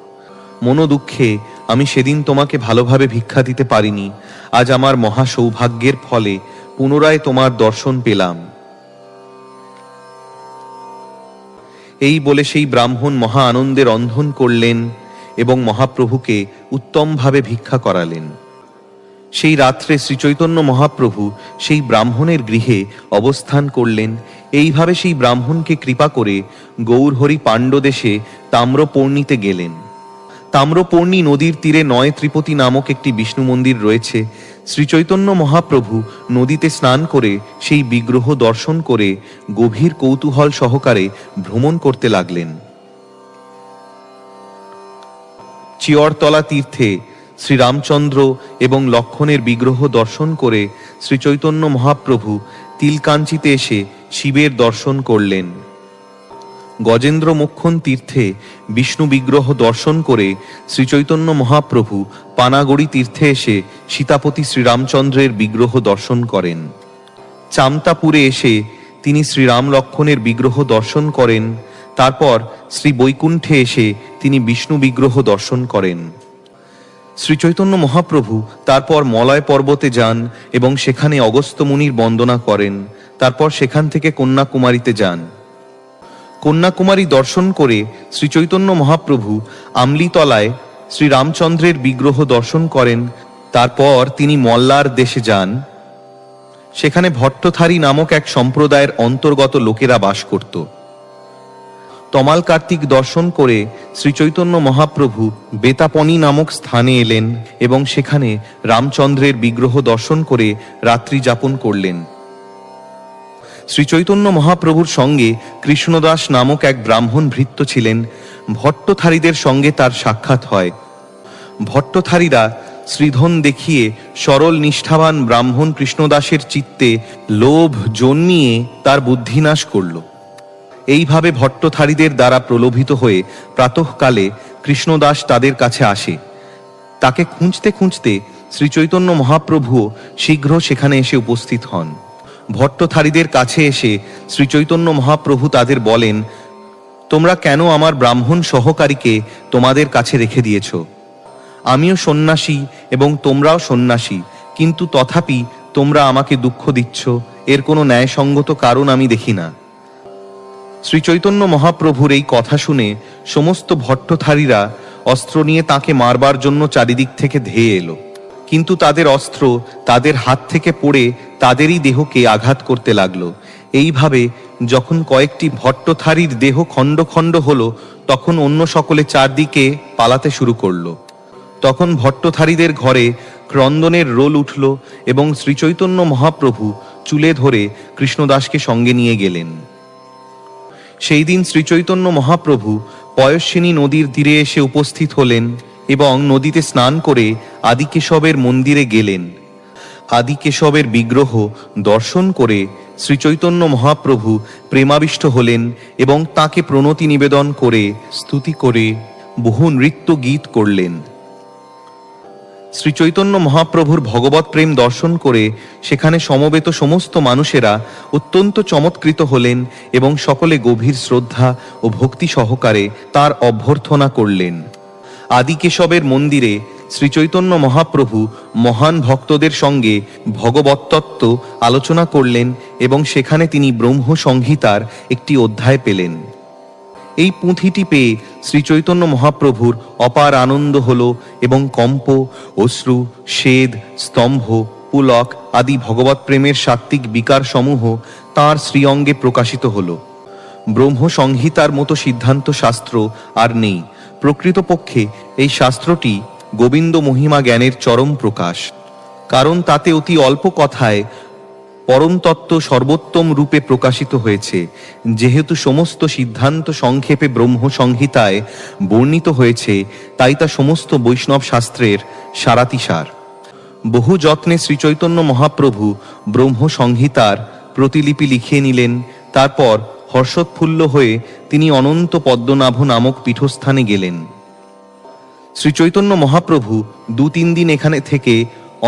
মনোদুঃখে আমি সেদিন তোমাকে ভালোভাবে ভিক্ষা দিতে পারিনি, আজ আমার মহা সৌভাগ্যের ফলে পুনরায় তোমার দর্শন পেলাম। এই বলে সেই ব্রাহ্মণ মহা আনন্দে রন্ধন করলেন এবং মহাপ্রভুকে উত্তমভাবে ভিক্ষা করালেন। সেই রাত্রে শ্রীচৈতন্য মহাপ্রভু সেই ব্রাহ্মণের গৃহে অবস্থান করলেন। এইভাবে সেই ব্রাহ্মণকে কৃপা করে গৌরহরি পাণ্ডদেশে তাম্রপর্ণীতে গেলেন। তাম্রপর্ণী নদীর তীরে নয় ত্রিপতি নামক একটি বিষ্ণু মন্দির রয়েছে। শ্রীচৈতন্য মহাপ্রভু নদীতে স্নান করে সেই বিগ্রহ দর্শন করে গভীর কৌতূহল সহকারে ভ্রমণ করতে লাগলেন। চিয়রতলা তীর্থে শ্রীরামচন্দ্র এবং লক্ষ্মণের বিগ্রহ দর্শন করে শ্রীচৈতন্য মহাপ্রভু তিলকাঞ্চিতে এসে শিবের দর্শন করলেন। গজেন্দ্র মোক্ষণ তীর্থে বিষ্ণু বিগ্রহ দর্শন করে শ্রীচৈতন্য মহাপ্রভু পানাগড়ি তীর্থে এসে সীতাপতি শ্রীরামচন্দ্রের বিগ্রহ দর্শন করেন। চামতাপুরে এসে তিনি শ্রীরাম লক্ষ্মণের বিগ্রহ দর্শন করেন। তারপর শ্রী বৈকুণ্ঠে এসে তিনি বিষ্ণু বিগ্রহ দর্শন করেন। শ্রীচৈতন্য মহাপ্রভু তারপর মলয় পর্বতে যান এবং সেখানে অগস্ত্য মুনির বন্দনা করেন। তারপর সেখান থেকে কন্যাকুমারীতে যান। কন্যাকুমারী দর্শন করে শ্রীচৈতন্য মহাপ্রভু আমলিতলায় শ্রীরামচন্দ্রের বিগ্রহ দর্শন করেন। তারপর তিনি মল্লার দেশে যান। সেখানে ভট্টথারী নামক এক সম্প্রদায়ের অন্তর্গত লোকেরা বাস করত। তমাল কার্তিক দর্শন করে শ্রীচৈতন্য মহাপ্রভু বেতাপনি নামক স্থানে এলেন এবং সেখানে রামচন্দ্রের বিগ্রহ দর্শন করে রাত্রি যাপন করলেন। শ্রীচৈতন্য মহাপ্রভুর সঙ্গে কৃষ্ণদাস নামক এক ব্রাহ্মণ ভৃত্য ছিলেন। ভট্টথারীদের সঙ্গে তার সাক্ষাৎ হয়। ভট্টথারীরা শ্রীধন দেখিয়ে সরল নিষ্ঠাবান ব্রাহ্মণ কৃষ্ণদাসের চিত্তে লোভ জন্মিয়ে তার বুদ্ধিনাশ করল। এইভাবে ভট্টথারীদের দ্বারা প্রলোভিত হয়ে প্রাতঃকালে কৃষ্ণদাস তাদের কাছে আসে। তাকে খুঁজতে খুঁজতে শ্রীচৈতন্য মহাপ্রভুও শীঘ্র সেখানে এসে উপস্থিত হন। ভট্টথারীদের কাছে এসে শ্রীচৈতন্য মহাপ্রভু তাদের বলেন, তোমরা কেন আমার ব্রাহ্মণ সহকারীকে তোমাদের কাছে রেখে দিয়েছ? আমিও সন্ন্যাসী এবং তোমরাও সন্ন্যাসী, কিন্তু তথাপি তোমরা আমাকে দুঃখ দিচ্ছ। এর কোনো ন্যায়সঙ্গত কারণ আমি দেখি না। শ্রীচৈতন্য মহাপ্রভুর এই কথা শুনে সমস্ত ভট্টথারীরা অস্ত্র নিয়ে তাকে মারবার জন্য চারিদিক থেকে ধেয়ে এলো, কিন্তু তাদের অস্ত্র তাদের হাত থেকে পড়ে তাদেরই দেহকে আঘাত করতে লাগলো। এইভাবে যখন কয়েকটি ভট্টথারীর দেহ খণ্ড খণ্ড হলো, তখন অন্য সকলে চারদিকে পালাতে শুরু করলো। তখন ভট্টথারীদের ঘরে ক্রন্দনের রোল উঠল এবং শ্রীচৈতন্য মহাপ্রভু চুলে ধরে কৃষ্ণদাসকে সঙ্গে নিয়ে গেলেন। সেই দিন শ্রীচৈতন্য মহাপ্রভু পয়স্বিনী নদীর তীরে এসে উপস্থিত হলেন এবং নদীতে স্নান করে আদিকেশবের মন্দিরে গেলেন। আদিকেশবের বিগ্রহ দর্শন করে শ্রীচৈতন্য মহাপ্রভু প্রেমাবিষ্ট হলেন এবং তাকে প্রণতি নিবেদন করে স্তুতি করে বহু নৃত্য গীত করলেন। শ্রীচৈতন্য মহাপ্রভুর ভগবৎ প্রেম দর্শন করে সেখানে সমবেত সমস্ত মানুষেরা অত্যন্ত চমৎকৃত হলেন এবং সকলে গভীর শ্রদ্ধা ও ভক্তি সহকারে তার অভ্যর্থনা করলেন। আদিকেশবের মন্দিরে শ্রীচৈতন্য মহাপ্রভু মহান ভক্তদের সঙ্গে ভগবত্তত্ত্ব আলোচনা করলেন এবং সেখানে তিনি ব্রহ্ম সংহিতার একটি অধ্যায় পেলেন। এই পুঁথিটি পেয়ে শ্রীচৈতন্য মহাপ্রভুর অপার আনন্দ হল এবং কম্প, অশ্রু, স্বেদ, স্তম্ভ, পুলক আদি ভগবৎ প্রেমের সাত্ত্বিক বিকার সমূহ তাঁর শ্রীঅঙ্গে প্রকাশিত হল। ব্রহ্ম সংহিতার মতো সিদ্ধান্ত শাস্ত্র আর নেই। প্রকৃতপক্ষে এই শাস্ত্রটি গোবিন্দ মহিমা জ্ঞানের চরম প্রকাশ, কারণ তাতে অতি অল্প কথায় পরম তত্ত্ব সর্বোত্তম রূপে প্রকাশিত হয়েছে। যেহেতু সমস্ত সিদ্ধান্ত সংক্ষেপে ব্রহ্ম সংহিতায় বর্ণিত হয়েছে, তাই তা সমস্ত বৈষ্ণব শাস্ত্রের সারাতিসার। বহু যত্নে শ্রীচৈতন্য মহাপ্রভু ব্রহ্ম সংহিতার প্রতিলিপি লিখিয়ে নিলেন। তারপর হর্ষোৎফুল্ল হয়ে তিনি অনন্ত পদ্মনাভ নামক পীঠস্থানে গেলেন। শ্রীচৈতন্য মহাপ্রভু 2-3 দিন এখানে থেকে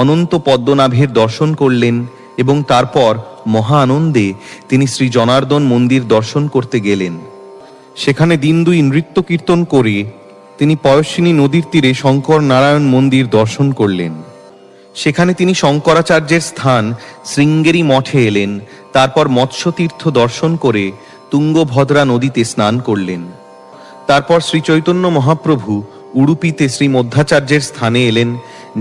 অনন্ত পদ্মনাভের দর্শন করলেন এবং তারপর মহা আনন্দে তিনি শ্রী জনার্দন মন্দির দর্শন করতে গেলেন। সেখানে দিন 2 নৃত্য কীর্তন করে তিনি পয়স্বিনী নদীর তীরে শঙ্কর নারায়ণ মন্দির দর্শন করলেন। সেখানে তিনি শঙ্করাচার্যের স্থান শৃঙ্গেরি মঠে এলেন। তারপর মৎস্যতীর্থ দর্শন করে তুঙ্গভদ্রা নদীতে স্নান করলেন। তারপর শ্রীচৈতন্য মহাপ্রভু উডুপিতে শ্রী মধ্যাচার্যের স্থানে এলেন,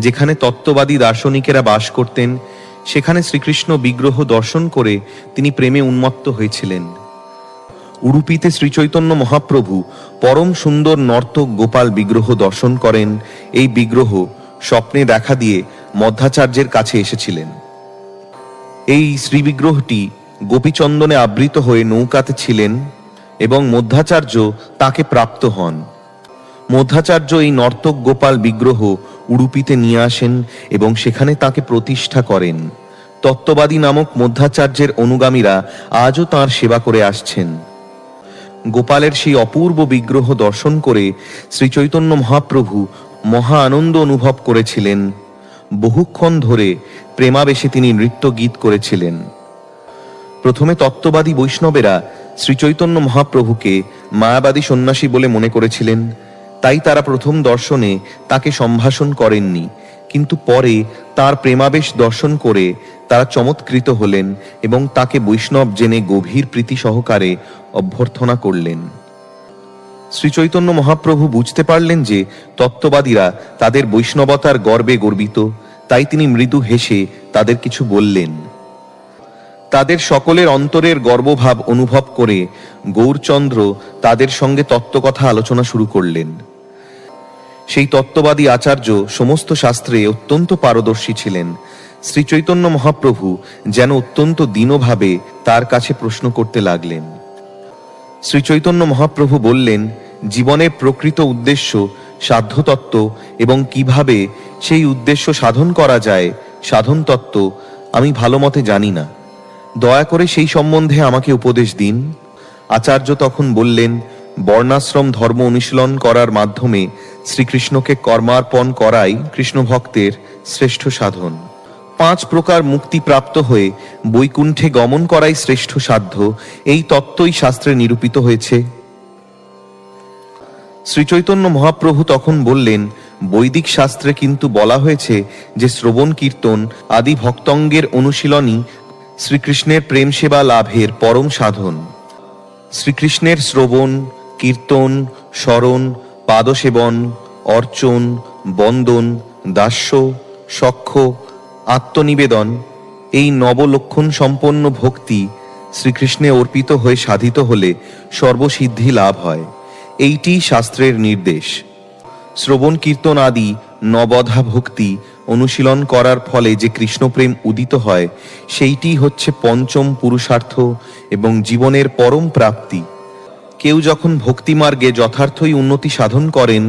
যেখানে তত্ত্ববাদী দার্শনিকেরা বাস করতেন। সেখানে শ্রীকৃষ্ণ বিগ্রহ দর্শন করে তিনি প্রেমে উন্মত্ত হয়েছিলেন। উডুপিতে শ্রীচৈতন্য মহাপ্রভু পরম সুন্দর নর্তক গোপাল বিগ্রহ দর্শন করেন। এই বিগ্রহ স্বপ্নে দেখা দিয়ে মধ্যাচার্যের কাছে এসেছিলেন। এই শ্রীবিগ্রহটি গোপীচন্দনে আবৃত হয়ে নৌকাতে ছিলেন এবং মধ্যাচার্য তাকে প্রাপ্ত হন। মধ্যাচার্য এই নর্তক গোপাল বিগ্রহ উডুপিতে নিয়ে আসেন এবং সেখানে তাকে প্রতিষ্ঠা করেন। তত্ত্ববাদী নামক মধ্যাচার্যের অনুগামীরা আজও তাঁর সেবা করে আসছেন। গোপালের সেই অপূর্ব বিগ্রহ দর্শন করে শ্রীচৈতন্য মহাপ্রভু মহা আনন্দ অনুভব করেছিলেন। বহুক্ষণ ধরে প্রেমাবেশে তিনি নৃত্য গীত করেছিলেন। প্রথমে তত্ত্ববাদী বৈষ্ণবেরা শ্রীচৈতন্য মহাপ্রভুকে মায়াবাদী সন্ন্যাসী বলে মনে করেছিলেন, তাই তারা প্রথম দর্শনে তাকে সম্ভাষণ করেননি। কিন্তু পরে তার প্রেমাবেশ দর্শন করে তারা চমৎকৃত হলেন এবং তাকে বৈষ্ণব জেনে গভীর প্রীতি সহকারে অভ্যর্থনা করলেন। শ্রীচৈতন্য মহাপ্রভু বুঝতে পারলেন যে তত্ত্ববাদীরা তাদের বৈষ্ণবতার গর্বে গর্বিত, তাই তিনি মৃদু হেসে তাদের কিছু বললেন। তাদের সকলের অন্তরের গর্বভাব অনুভব করে গৌরচন্দ্র তাদের সঙ্গে তত্ত্বকথা আলোচনা শুরু করলেন। সেই তত্ত্ববাদী আচার্য সমস্ত শাস্ত্রে অত্যন্ত পারদর্শী ছিলেন। শ্রীচৈতন্য মহাপ্রভু যেন অত্যন্ত দীনভাবে তার কাছে প্রশ্ন করতে লাগলেন। শ্রীচৈতন্য মহাপ্রভু বললেন, জীবনের প্রকৃত উদ্দেশ্য সাধ্যতত্ত্ব এবং কিভাবে সেই উদ্দেশ্য সাধন করা যায় সাধন তত্ত্ব আমি ভালো মতে জানি না, দয়া করে সেই সম্বন্ধে আমাকে উপদেশ দিন। আচার্য তখন বললেন, বর্ণাশ্রম ধর্ম অনুশীলন করার মাধ্যমে শ্রীকৃষ্ণকে কর্মার্পণ করাই কৃষ্ণ ভক্তের শ্রেষ্ঠ সাধন। 5 প্রকার মুক্তি প্রাপ্ত হয়ে বৈকুণ্ঠে গমন করাই শ্রেষ্ঠ সাধ্য, এই তত্ত্বই শাস্ত্রে নিরূপিত হয়েছে। শ্রীচৈতন্য মহাপ্রভু তখন বললেন, বৈদিক শাস্ত্রে কিন্তু বলা হয়েছে যে শ্রবণ কীর্তন আদি ভক্তঙ্গের অনুশীলনই শ্রীকৃষ্ণের প্রেম সেবা লাভের পরম সাধন। শ্রীকৃষ্ণের শ্রবণ, কীর্তন, স্মরণ, পাদসেবন, অর্চন, বন্দন, দাস্য, সখ্য, আত্মনিবেদন এই নবলক্ষণ সম্পন্ন ভক্তি শ্রীকৃষ্ণে অর্পিত হয়ে সাধিত হলে সর্বসিদ্ধি লাভ হয়। এইটি শাস্ত্রের নির্দেশ। শ্রবণ কীর্তন আদি নবধা ভক্তি অনুশীলন করার ফলে যে কৃষ্ণপ্রেম উদিত হয়, সেইটি হচ্ছে পঞ্চম পুরুষার্থ এবং জীবনের পরম প্রাপ্তি। কেউ যখন ভক্তিমার্গে যথার্থই উন্নতি সাধন করেন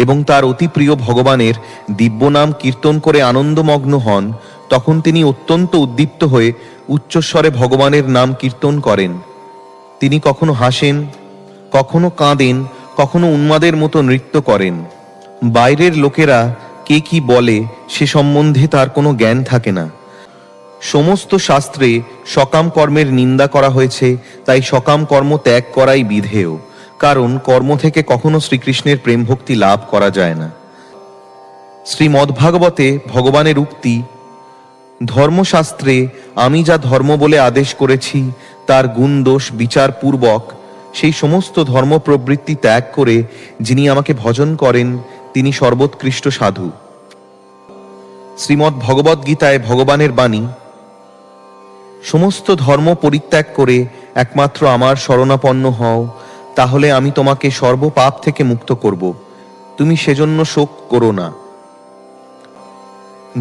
এবং তার অতি প্রিয় ভগবানের দিব্য নাম কীর্তন করে আনন্দমগ্ন হন, তখন তিনি অত্যন্ত উদ্দীপ্ত হয়ে উচ্চস্বরে ভগবানের নাম কীর্তন করেন। তিনি কখনো হাসেন, কখনো কাঁদেন, কখনো উন্মাদের মতো নৃত্য করেন। বাইরের লোকেরা কে কি বলে সে সম্বন্ধে তার কোনো জ্ঞান থাকে না। সমস্ত শাস্ত্রে সকাম কর্মের নিন্দা করা হয়েছে, তাই সকাম কর্ম ত্যাগ করাই বিধেয়, কারণ কর্ম থেকে কখনো শ্রীকৃষ্ণের প্রেম ভক্তি লাভ করা যায় না। শ্রীমদ্ভাগবতে ভগবানের উক্তি, ধর্মশাস্ত্রে আমি যা ধর্ম বলে আদেশ করেছি তার গুণ দোষ বিচারপূর্বক সেই সমস্ত ধর্ম প্রবৃত্তি ত্যাগ করে যিনি আমাকে ভজন করেন তিনি সর্বোৎকৃষ্ট সাধু। শ্রীমদ্ ভগবদ গীতায় ভগবানের বাণী, সমস্ত ধর্ম পরিত্যাগ করে একমাত্র আমার শরণাপন্ন হও, তাহলে আমি তোমাকে সর্বপাপ থেকে মুক্ত করব, তুমি সেজন্য শোক করো না।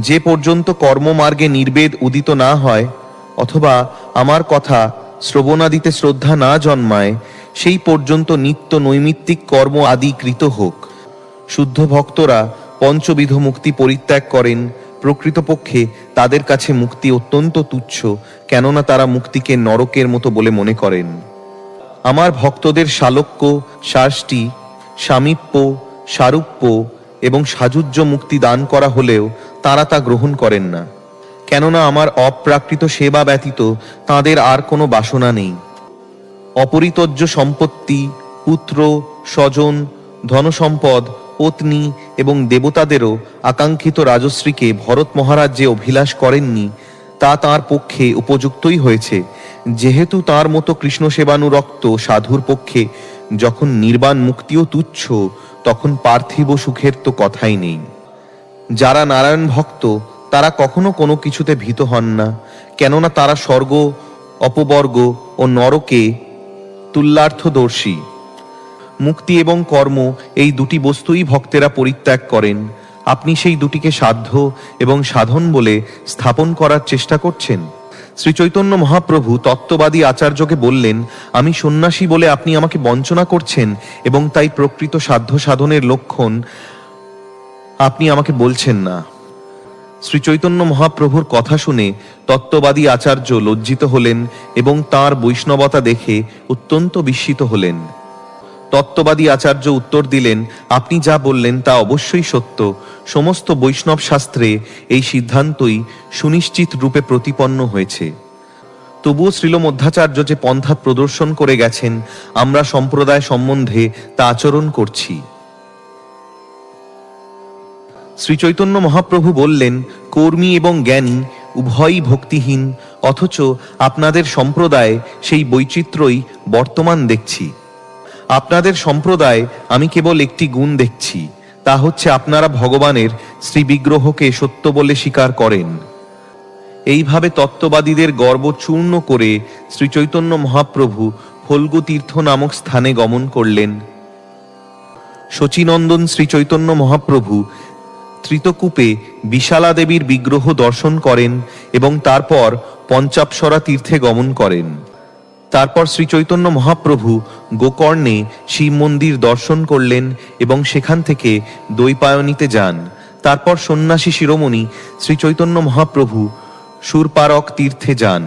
যে পর্যন্ত কর্মমার্গে নির্বেদ উদিত না হয় অথবা আমার কথা শ্রবণাদিতে শ্রদ্ধা না জন্মায়, সেই পর্যন্ত নিত্য নৈমিত্তিক কর্ম আদি কৃত হোক। শুদ্ধ ভক্তরা পঞ্চবিধ মুক্তি পরিত্যাগ করেন। প্রকৃতপক্ষে তাদের কাছে মুক্তি অত্যন্ত তুচ্ছ, কেননা তারা মুক্তিকে নরকের মতো বলে মনে করেন। আমার ভক্তদের শালক্য, শাষ্টি, সামীপ্য, সারূপ্য এবং সাযুজ্য মুক্তি দান করা হলেও তারা তা গ্রহণ করেন না, কেননা আমার অপ্রাকৃত সেবা ব্যতীত তাদের আর কোনো বাসনা নেই। অপরিত্য সম্পত্তি, পুত্র, স্বজন, ধনসম্পদ, পত্নী এবং দেবতাদেরও আকাঙ্ক্ষিত রাজশ্রীকে ভরত মহারাজ যে অভিলাষ করেননি, তা তাঁর পক্ষে উপযুক্তই হয়েছে, যেহেতু তাঁর মতো কৃষ্ণ সেবানুরক্ত সাধুর পক্ষে যখন নির্বাণ মুক্তিও তুচ্ছ, তখন পার্থিব সুখের তো কথাই নেই। যারা নারায়ণ ভক্ত তারা কখনো কোনো কিছুতে ভীত হন না, কেননা তারা স্বর্গ, অপবর্গ ও নরকে তুল্যার্থদর্শী। মুক্তি এবং কর্ম এই দুটি বস্তুই ভক্তেরা পরিত্যাগ করেন। আপনি সেই দুটিকে সাধ্য এবং সাধন বলে স্থাপন করার চেষ্টা করছেন। শ্রী চৈতন্য মহাপ্রভু তত্ত্ববাদী আচার্যকে বললেন, আমি সন্ন্যাসী বলে আপনি আমাকে বঞ্চনা করছেন এবং তাই প্রকৃত সাধ্য সাধনের লক্ষণ আপনি আমাকে বলছেন না। শ্রী চৈতন্য মহাপ্রভুর কথা শুনে তত্ত্ববাদী আচার্য লজ্জিত হলেন এবং তাঁর বৈষ্ণবতা দেখে অত্যন্ত বিস্মিত হলেন। তত্ত্ববাদী আচার্য উত্তর দিলেন, আপনি যা বললেন তা অবশ্যই সত্য। সমস্ত বৈষ্ণব শাস্ত্রে এই সিদ্ধান্তই সুনিশ্চিত রূপে প্রতিপন্ন হয়েছে। তবুও শ্রীল মধ্বাচার্য যে পন্থা প্রদর্শন করে গেছেন, আমরা সম্প্রদায় সম্বন্ধে তা আচরণ করছি। শ্রী চৈতন্য মহাপ্রভু বললেন, কর্মী এবং জ্ঞানী উভয়ই ভক্তিহীন, অথচ আপনাদের সম্প্রদায়ে সেই বৈচিত্র্যই বর্তমান দেখছি। আপনাদের সম্প্রদায় আমি কেবল একটি গুণ দেখছি, তা হচ্ছে আপনারা ভগবানের শ্রীবিগ্রহকে সত্য বলে স্বীকার করেন। এইভাবে তত্ত্ববাদীদের গর্ব চূর্ণ করে শ্রী চৈতন্য মহাপ্রভু ফল্গু তীর্থ নামক স্থানে গমন করলেন। শচীনন্দন শ্রী চৈতন্য মহাপ্রভু ত্রিতকূপে বিশালা দেবীর বিগ্রহ দর্শন করেন এবং তারপর পঞ্চাপ্সরা তীর্থে গমন করেন। তারপর শ্রী চৈতন্য মহাপ্রভু গোকর্ণে শিব মন্দির দর্শন করলেন এবং সেখান থেকে দৈপায়নীতে যান। তারপর সন্ন্যাসী শিরোমণি শ্রী চৈতন্য মহাপ্রভু সুরপারক তীর্থে যান।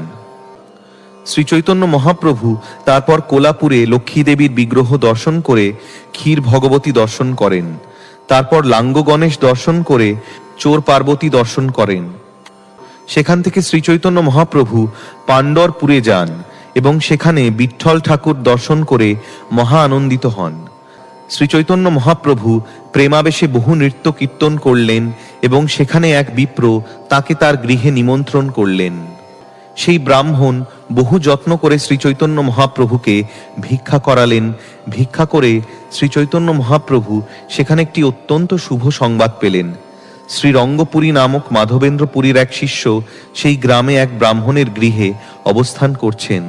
শ্রী চৈতন্য মহাপ্রভু তারপর কোলাপুরে লক্ষ্মী দেবীর বিগ্রহ দর্শন করে ক্ষীর ভগবতী দর্শন করেন। তারপর লাঙ্গ গণেশ দর্শন করে চোর পার্বতী দর্শন করেন। সেখান থেকে শ্রী চৈতন্য মহাপ্রভু পাণ্ডরপুরে যান এবং সেখানে বিঠ্ঠল ঠাকুর দর্শন করে মহা আনন্দিত হন। শ্রী চৈতন্য মহাপ্রভু প্রেমাবেশে বহু নৃত্য কীর্তন করলেন এবং সেখানে এক বিপ্র তাকে তার গৃহে নিমন্ত্রণ করলেন। সেই ব্রাহ্মণ বহু যত্ন করে শ্রী চৈতন্য মহাপ্রভুকে ভিক্ষা করালেন। ভিক্ষা করে শ্রী চৈতন্য মহাপ্রভু সেখানে একটি অত্যন্ত শুভ সংবাদ পেলেন। শ্রীরঙ্গপুরী নামক মাধবেন্দ্রপুরীর এক শিষ্য সেই গ্রামে এক ব্রাহ্মণের গৃহে অবস্থান করছেন।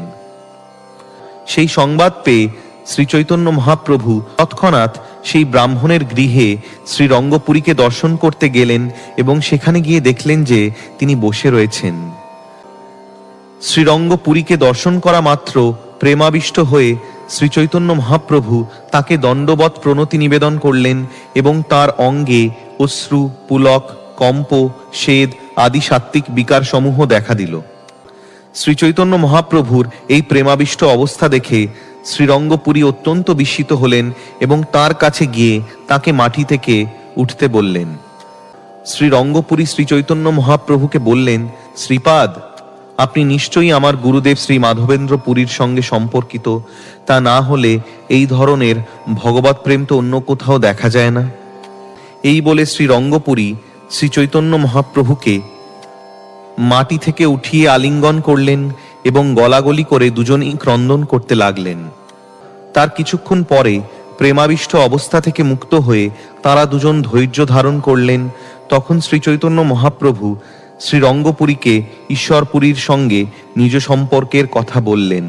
সেই সংবাদ পেয়ে শ্রীচৈতন্য মহাপ্রভু তৎক্ষণাৎ সেই ব্রাহ্মণের গৃহে শ্রীরঙ্গপুরীকে দর্শন করতে গেলেন এবং সেখানে গিয়ে দেখলেন যে তিনি বসে রয়েছেন। শ্রীরঙ্গপুরীকে দর্শন করা মাত্র প্রেমাবিষ্ট হয়ে শ্রীচৈতন্য মহাপ্রভু তাকে দণ্ডবৎ প্রণতি নিবেদন করলেন এবং তার অঙ্গে অশ্রু, পুলক, কম্প, স্বেদ আদি সাত্ত্বিক বিকার সমূহ দেখা দিল। শ্রীচৈতন্য মহাপ্রভুর এই প্রেমাবিষ্ট অবস্থা দেখে শ্রীরঙ্গপুরী অত্যন্ত বিস্মিত হলেন এবং তার কাছে গিয়ে তাকে মাটি থেকে উঠতে বললেন। শ্রীরঙ্গপুরী শ্রীচৈতন্য মহাপ্রভুকে বললেন, শ্রীপাদ, আপনি নিশ্চয়ই আমার গুরুদেব শ্রী মাধবেন্দ্র পুরীর সঙ্গে সম্পর্কিত, তা না হলে এই ধরনের ভগবৎ প্রেম তো অন্য কোথাও দেখা যায় না। এই বলে শ্রীরঙ্গপুরী শ্রীচৈতন্য মহাপ্রভুকে মাটি থেকে উঠিয়ে আলিঙ্গন করলেন এবং গলাগলি করে দুজনেই ক্রন্দন করতে লাগলেন। তার কিছুক্ষণ পরে প্রেমাবিষ্ট অবস্থা থেকে মুক্ত হয়ে তারা দুজন ধৈর্য ধারণ করলেন। তখন শ্রীচৈতন্য মহাপ্রভু শ্রীরঙ্গপুরীকে ঈশ্বরপুরীর সঙ্গে নিজ সম্পর্কের কথা বললেন।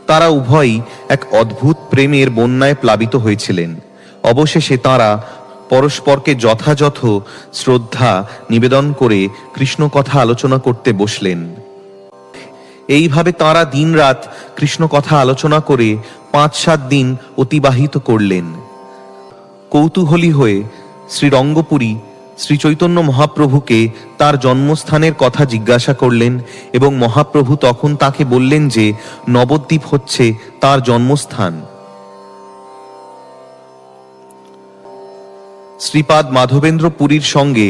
তারা উভয়ই এক অদ্ভুত প্রেমের বন্যায় প্লাবিত হয়েছিলেন। অবশেষে তারা পরস্পরকে যথাযথ শ্রদ্ধা নিবেদন করে কৃষ্ণ কথা আলোচনা করতে বসলেন। এইভাবে তারা দিনরাত কৃষ্ণ কথা আলোচনা করে 5-7 দিন অতিবাহিত করলেন। কৌতূহলী হয়ে শ্রীরঙ্গপুরী শ্রীচৈতন্য মহাপ্রভুকে তার জন্মস্থানের কথা জিজ্ঞাসা করলেন এবং মহাপ্রভু তখন তাকে বললেন যে নবদ্বীপ হচ্ছে তার জন্মস্থান। শ্রীপাদ মাধবেন্দ্র পুরীর সঙ্গে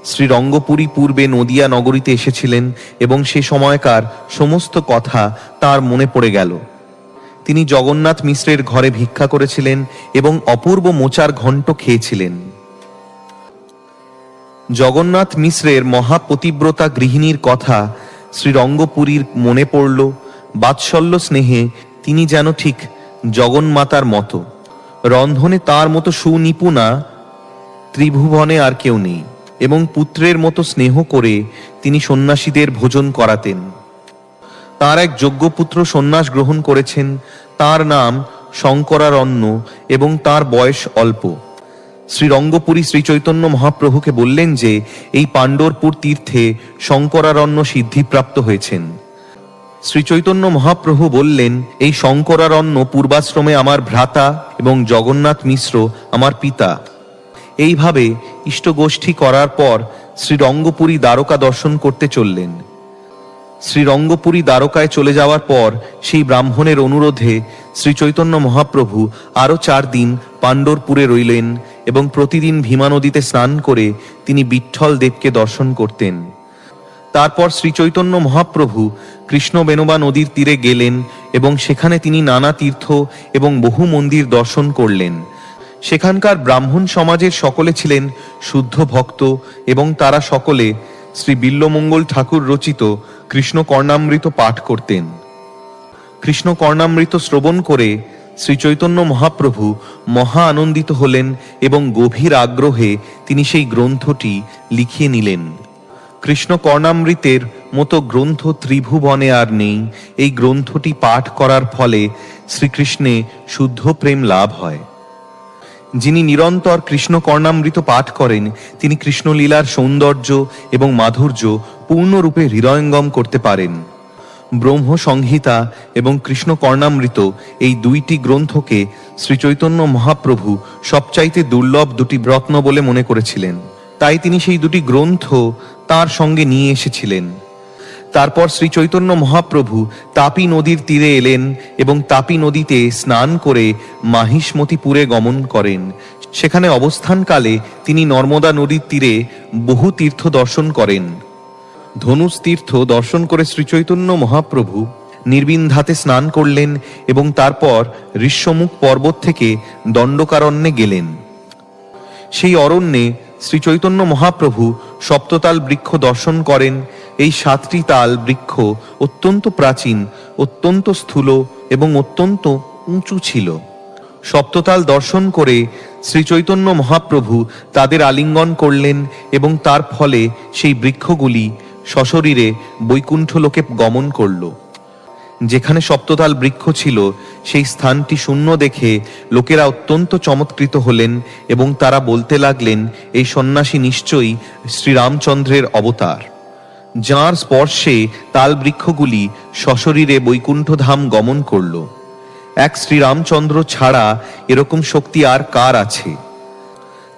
শ্রীরঙ্গপুরী পূর্বে নদিয়া নগরীতে এসেছিলেন এবং সে সময়কার সমস্ত কথা তার মনে পড়ে গেল। তিনি জগন্নাথ মিশ্রের ঘরে ভিক্ষা করেছিলেন এবং অপূর্ব মোচার ঘণ্ট খেয়েছিলেন। জগন্নাথ মিশ্রের মহাপতিব্রতা গৃহিণীর কথা শ্রীরঙ্গপুরীর মনে পড়ল। বাৎসল্য স্নেহে তিনি যেন ঠিক জগন্মাতার মতো। রন্ধনে তার মতো সুনিপুণা ত্রিভুবনে আর কেউ নেই এবং পুত্রের মতো স্নেহ করে তিনি সন্ন্যাসীদের ভোজন করাতেন। তার এক যোগ্যপুত্র সন্ন্যাস গ্রহণ করেছেন, তার নাম শঙ্করারণ্য এবং তার বয়স অল্প। শ্রীরঙ্গপুরী শ্রীচৈতন্য মহাপ্রভুকে বললেন যে এই পাণ্ডরপুর তীর্থে শঙ্করারণ্য সিদ্ধিপ্রাপ্ত হয়েছেন। শ্রীচৈতন্য মহাপ্রভু বললেন, এই শঙ্করারণ্য পূর্বাশ্রমে আমার ভ্রাতা এবং জগন্নাথ মিশ্র আমার পিতা। এইভাবে ইষ্টগোষ্ঠী করার পর শ্রীরঙ্গপুরী দ্বারকা দর্শন করতে চললেন। শ্রীরঙ্গপুরী দ্বারকায় চলে যাওয়ার পর সেই ব্রাহ্মণের অনুরোধে শ্রীচৈতন্য মহাপ্রভু আরও 4 দিন পাণ্ডরপুরে রইলেন এবং প্রতিদিন ভীমা নদীতে স্নান করে তিনি বিঠ্ঠল দেবকে দর্শন করতেন। তারপর শ্রীচৈতন্য মহাপ্রভু কৃষ্ণবেনবা নদীর তীরে গেলেন এবং সেখানে তিনি নানা তীর্থ এবং বহু মন্দির দর্শন করলেন। সেখানকার ব্রাহ্মণ সমাজের সকলে ছিলেন শুদ্ধ ভক্ত এবং তারা সকলে শ্রী বিল্বমঙ্গল ঠাকুর রচিত কৃষ্ণ কর্ণামৃত পাঠ করতেন। কৃষ্ণ কর্ণামৃত শ্রবণ করে শ্রীচৈতন্য মহাপ্রভু মহা আনন্দিত হলেন এবং গভীর আগ্রহে তিনি সেই গ্রন্থটি লিখিয়ে নিলেন। কৃষ্ণ কর্ণামৃতের মতো গ্রন্থ ত্রিভুবনে আর নেই। এই গ্রন্থটি পাঠ করার ফলে শ্রীকৃষ্ণে শুদ্ধ প্রেম লাভ হয়। যিনি নিরন্তর কৃষ্ণ কর্ণামৃত পাঠ করেন তিনি কৃষ্ণলীলার সৌন্দর্য এবং মাধুর্য পূর্ণরূপে হৃদয়ঙ্গম করতে পারেন। ব্রহ্ম সংহিতা এবং কৃষ্ণ কর্ণামৃত এই 2টি গ্রন্থকে শ্রীচৈতন্য মহাপ্রভু সবচাইতে দুর্লভ 2টি রত্ন বলে মনে করেছিলেন। তাই তিনি সেই 2টি গ্রন্থ তার সঙ্গে নিয়ে এসেছিলেন। তারপর শ্রীচৈতন্য মহাপ্রভু তাপী নদীর তীরে এলেন এবং তাপী নদীতে স্নান করে মাহিষ্মতিপুরে গমন করেন। সেখানে অবস্থানকালে তিনি নর্মদা নদীর তীরে বহু তীর্থ দর্শন করেন। ধনুষ তীর্থ দর্শন করে শ্রীচৈতন্য মহাপ্রভু নির্বিন্ধাতে স্নান করলেন এবং তারপর ঋষ্যমুখ পর্বত থেকে দণ্ডকারণ্যে গেলেন। সেই অরণ্যে শ্রীচৈতন্য মহাপ্রভু সপ্ততাল বৃক্ষ দর্শন করেন। এই 7টি তাল বৃক্ষ অত্যন্ত প্রাচীন, অত্যন্ত স্থূল এবং অত্যন্ত উঁচু ছিল। সপ্ততাল দর্শন করে শ্রীচৈতন্য মহাপ্রভু তাদের আলিঙ্গন করলেন এবং তার ফলে সেই বৃক্ষগুলি সশরীরে বৈকুণ্ঠ লোকে গমন করল। যেখানে সপ্ততাল বৃক্ষ ছিল সেই স্থানটি শূন্য দেখে লোকেরা অত্যন্ত চমৎকৃত হলেন এবং তারা বলতে লাগলেন, এই সন্ন্যাসী নিশ্চয়ই শ্রীরামচন্দ্রের অবতার, যাঁর স্পর্শে তাল বৃক্ষগুলি সশরীরে বৈকুণ্ঠধাম গমন করল। এক শ্রীরামচন্দ্র ছাড়া এরকম শক্তি আর কার আছে?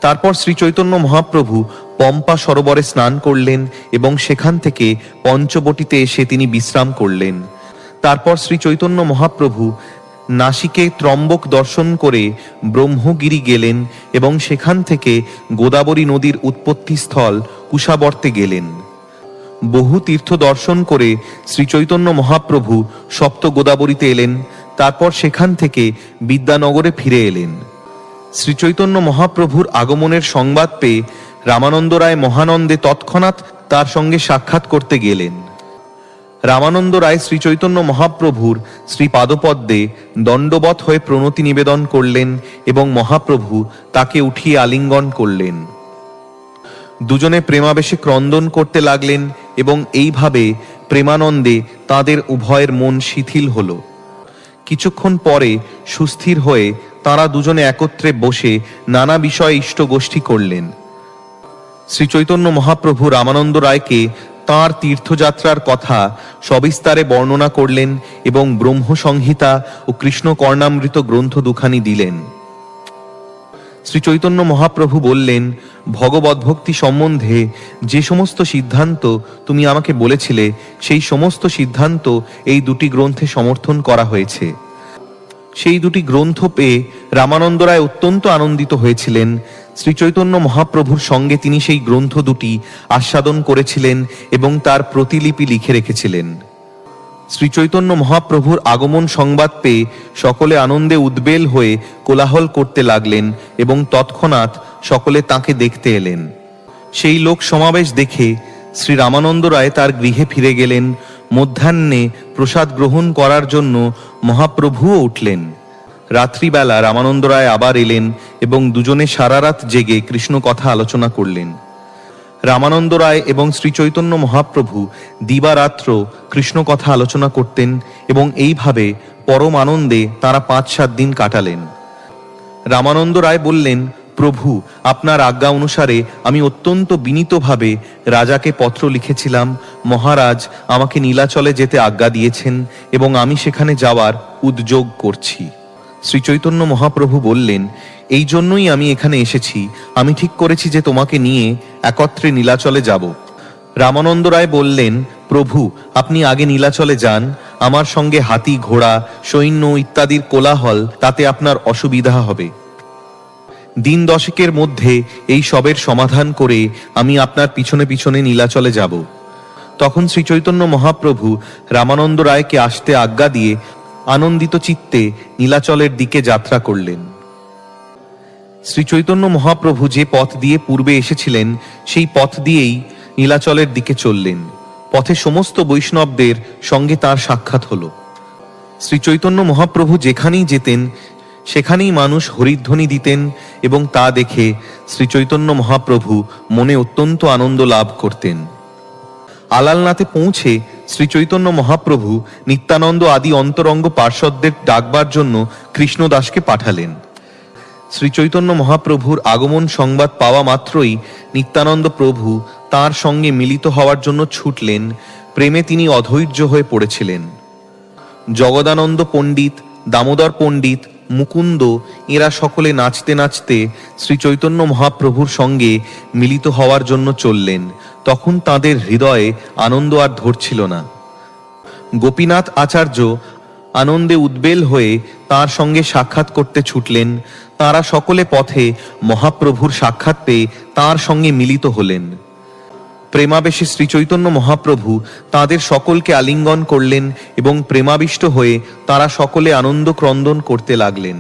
তারপর শ্রীচৈতন্য মহাপ্রভু পম্পা সরোবরে স্নান করলেন এবং সেখান থেকে পঞ্চবটিতে এসে তিনি বিশ্রাম করলেন। তারপর শ্রীচৈতন্য মহাপ্রভু নাসিকে ত্রম্বক দর্শন করে ব্রহ্মগিরি গেলেন এবং সেখান থেকে গোদাবরী নদীর উৎপত্তিস্থল কুশাবর্তে গেলেন। বহু তীর্থ দর্শন করে শ্রীচৈতন্য মহাপ্রভু সপ্ত গোদাবরীতে এলেন। তারপর সেখান থেকে বিদ্যানগরে ফিরে এলেন। শ্রীচৈতন্য মহাপ্রভুর আগমনের সংবাদ পেয়ে রামানন্দ রায় মহানন্দে তৎক্ষণাৎ তার সঙ্গে সাক্ষাৎ করতে গেলেন। রামানন্দ রায় শ্রীচৈতন্য মহাপ্রভুর শ্রীপাদপদ্মে দণ্ডবৎ হয়ে প্রণতি নিবেদন করলেন এবং মহাপ্রভু তাকে উঠিয়ে আলিঙ্গন করলেন। দুজনে প্রেমাবেশে ক্রন্দন করতে লাগলেন এবং এইভাবে প্রেমানন্দে তাদের উভয়ের মন শিথিল হল। কিছুক্ষণ পরে সুস্থির হয়ে তাঁরা দুজনে একত্রে বসে নানা বিষয়ে ইষ্টগোষ্ঠী করলেন। শ্রীচৈতন্য মহাপ্রভু রামানন্দ রায়কে তাঁর তীর্থযাত্রার কথা সবিস্তারে বর্ণনা করলেন এবং ব্রহ্মসংহিতা ও কৃষ্ণ কর্ণামৃত গ্রন্থ দুখানি দিলেন। শ্রীচৈতন্য মহাপ্রভু বললেন, ভগবদ্ভক্তি সম্বন্ধে যে সমস্ত সিদ্ধান্ত তুমি আমাকে বলেছিলে সেই সমস্ত সিদ্ধান্ত এই দুটি গ্রন্থে সমর্থন করা হয়েছে। সেই দুটি গ্রন্থ পেয়ে রামানন্দ রায় অত্যন্ত আনন্দিত হয়েছিলেন। শ্রীচৈতন্য মহাপ্রভুর সঙ্গে তিনি সেই গ্রন্থ দুটি আস্বাদন করেছিলেন এবং তার প্রতিলিপি লিখে রেখেছিলেন। শ্রীচৈতন্য মহাপ্রভুর আগমন সংবাদ পেয়ে সকলে আনন্দে উদ্বেল হয়ে কোলাহল করতে লাগলেন এবং তৎক্ষণাৎ সকলে তাঁকে দেখতে এলেন। সেই লোক সমাবেশ দেখে শ্রী রামানন্দ রায় তার গৃহে ফিরে গেলেন। মধ্যাহ্নে প্রসাদ গ্রহণ করার জন্য মহাপ্রভুও উঠলেন। রাত্রিবেলা রামানন্দ রায় আবার এলেন এবং দুজনে সারা রাত জেগে কৃষ্ণ কথা আলোচনা করলেন। রামানন্দ রায় এবং শ্রীচৈতন্য মহাপ্রভু দিবারাত্র কৃষ্ণ কথা আলোচনা করতেন এবং এইভাবে পরম আনন্দে তারা 5-7 দিন কাটালেন। রামানন্দ রায় বললেন, প্রভু, আপনার আজ্ঞা অনুসারে আমি অত্যন্ত বিনীতভাবে রাজাকে পত্র লিখেছিলাম। মহারাজ আমাকে নীলাচলে যেতে আজ্ঞা দিয়েছেন এবং আমি সেখানে যাওয়ার উদ্যোগ করছি। শ্রীচৈতন্য মহাপ্রভু বললেন, এই জন্যই আমি এখানে এসেছি। আমি ঠিক করেছি যে তোমাকে নিয়ে একত্রে নীলাচলে যাব। রামানন্দ রায় বললেন, প্রভু, আপনি আগে নীলাচলে যান। আমার সঙ্গে হাতি, ঘোড়া, সৈন্য ইত্যাদির কোলাহল, তাতে আপনার অসুবিধা হবে। দিন 10 মধ্যে এই সবের সমাধান করে আমি আপনার পিছনে পিছনে নীলাচলে যাব। তখন শ্রীচৈতন্য মহাপ্রভু রামানন্দ রায়কে আসতে আজ্ঞা দিয়ে আনন্দিত চিত্তে নীলাচলের দিকে যাত্রা করলেন। শ্রীচৈতন্য মহাপ্রভু যে পথ দিয়ে পূর্বে এসেছিলেন সেই পথ দিয়েই নীলাচলের দিকে চললেন। পথে সমস্ত বৈষ্ণবদের সঙ্গে তার সাক্ষাৎ হল। শ্রীচৈতন্য মহাপ্রভু যেখানেই যেতেন সেখানেই মানুষ হরিধ্বনি দিতেন এবং তা দেখে শ্রীচৈতন্য মহাপ্রভু মনে অত্যন্ত আনন্দ লাভ করতেন। আলালনাথে পৌঁছে শ্রীচৈতন্য মহাপ্রভু নিত্যানন্দ আদি অন্তরঙ্গ পার্ষদদের ডাকবার জন্য কৃষ্ণদাসকে পাঠালেন। শ্রীচৈতন্য মহাপ্রভুর আগমন সংবাদ পাওয়া মাত্রই নিত্যানন্দ প্রভু তাঁর সঙ্গে মিলিত হওয়ার জন্য ছুটলেন। প্রেমে তিনি অধৈর্য হয়ে পড়েছিলেন। জগদানন্দ পণ্ডিত, দামোদর পণ্ডিত, মুকুন্দ এরা সকলে নাচতে নাচতে শ্রীচৈতন্য মহাপ্রভুর সঙ্গে মিলিত হওয়ার জন্য চললেন। তখন তাদের হৃদয়ে আনন্দ আর ধরছিল না। গোপীনাথ আচার্য আনন্দে উদ্বেল হয়ে তার সঙ্গে সাক্ষাৎ করতে ছুটলেন। তারা সকলে পথে মহাপ্রভুর সাক্ষাৎ পেয়ে তাঁর সঙ্গে মিলিত হলেন। প্রেমাবেশে শ্রীচৈতন্য মহাপ্রভু তাদের সকলকে আলিঙ্গন করলেন এবং প্রেমাবিষ্ট হয়ে তারা সকলে আনন্দ ক্রন্দন করতে লাগলেন।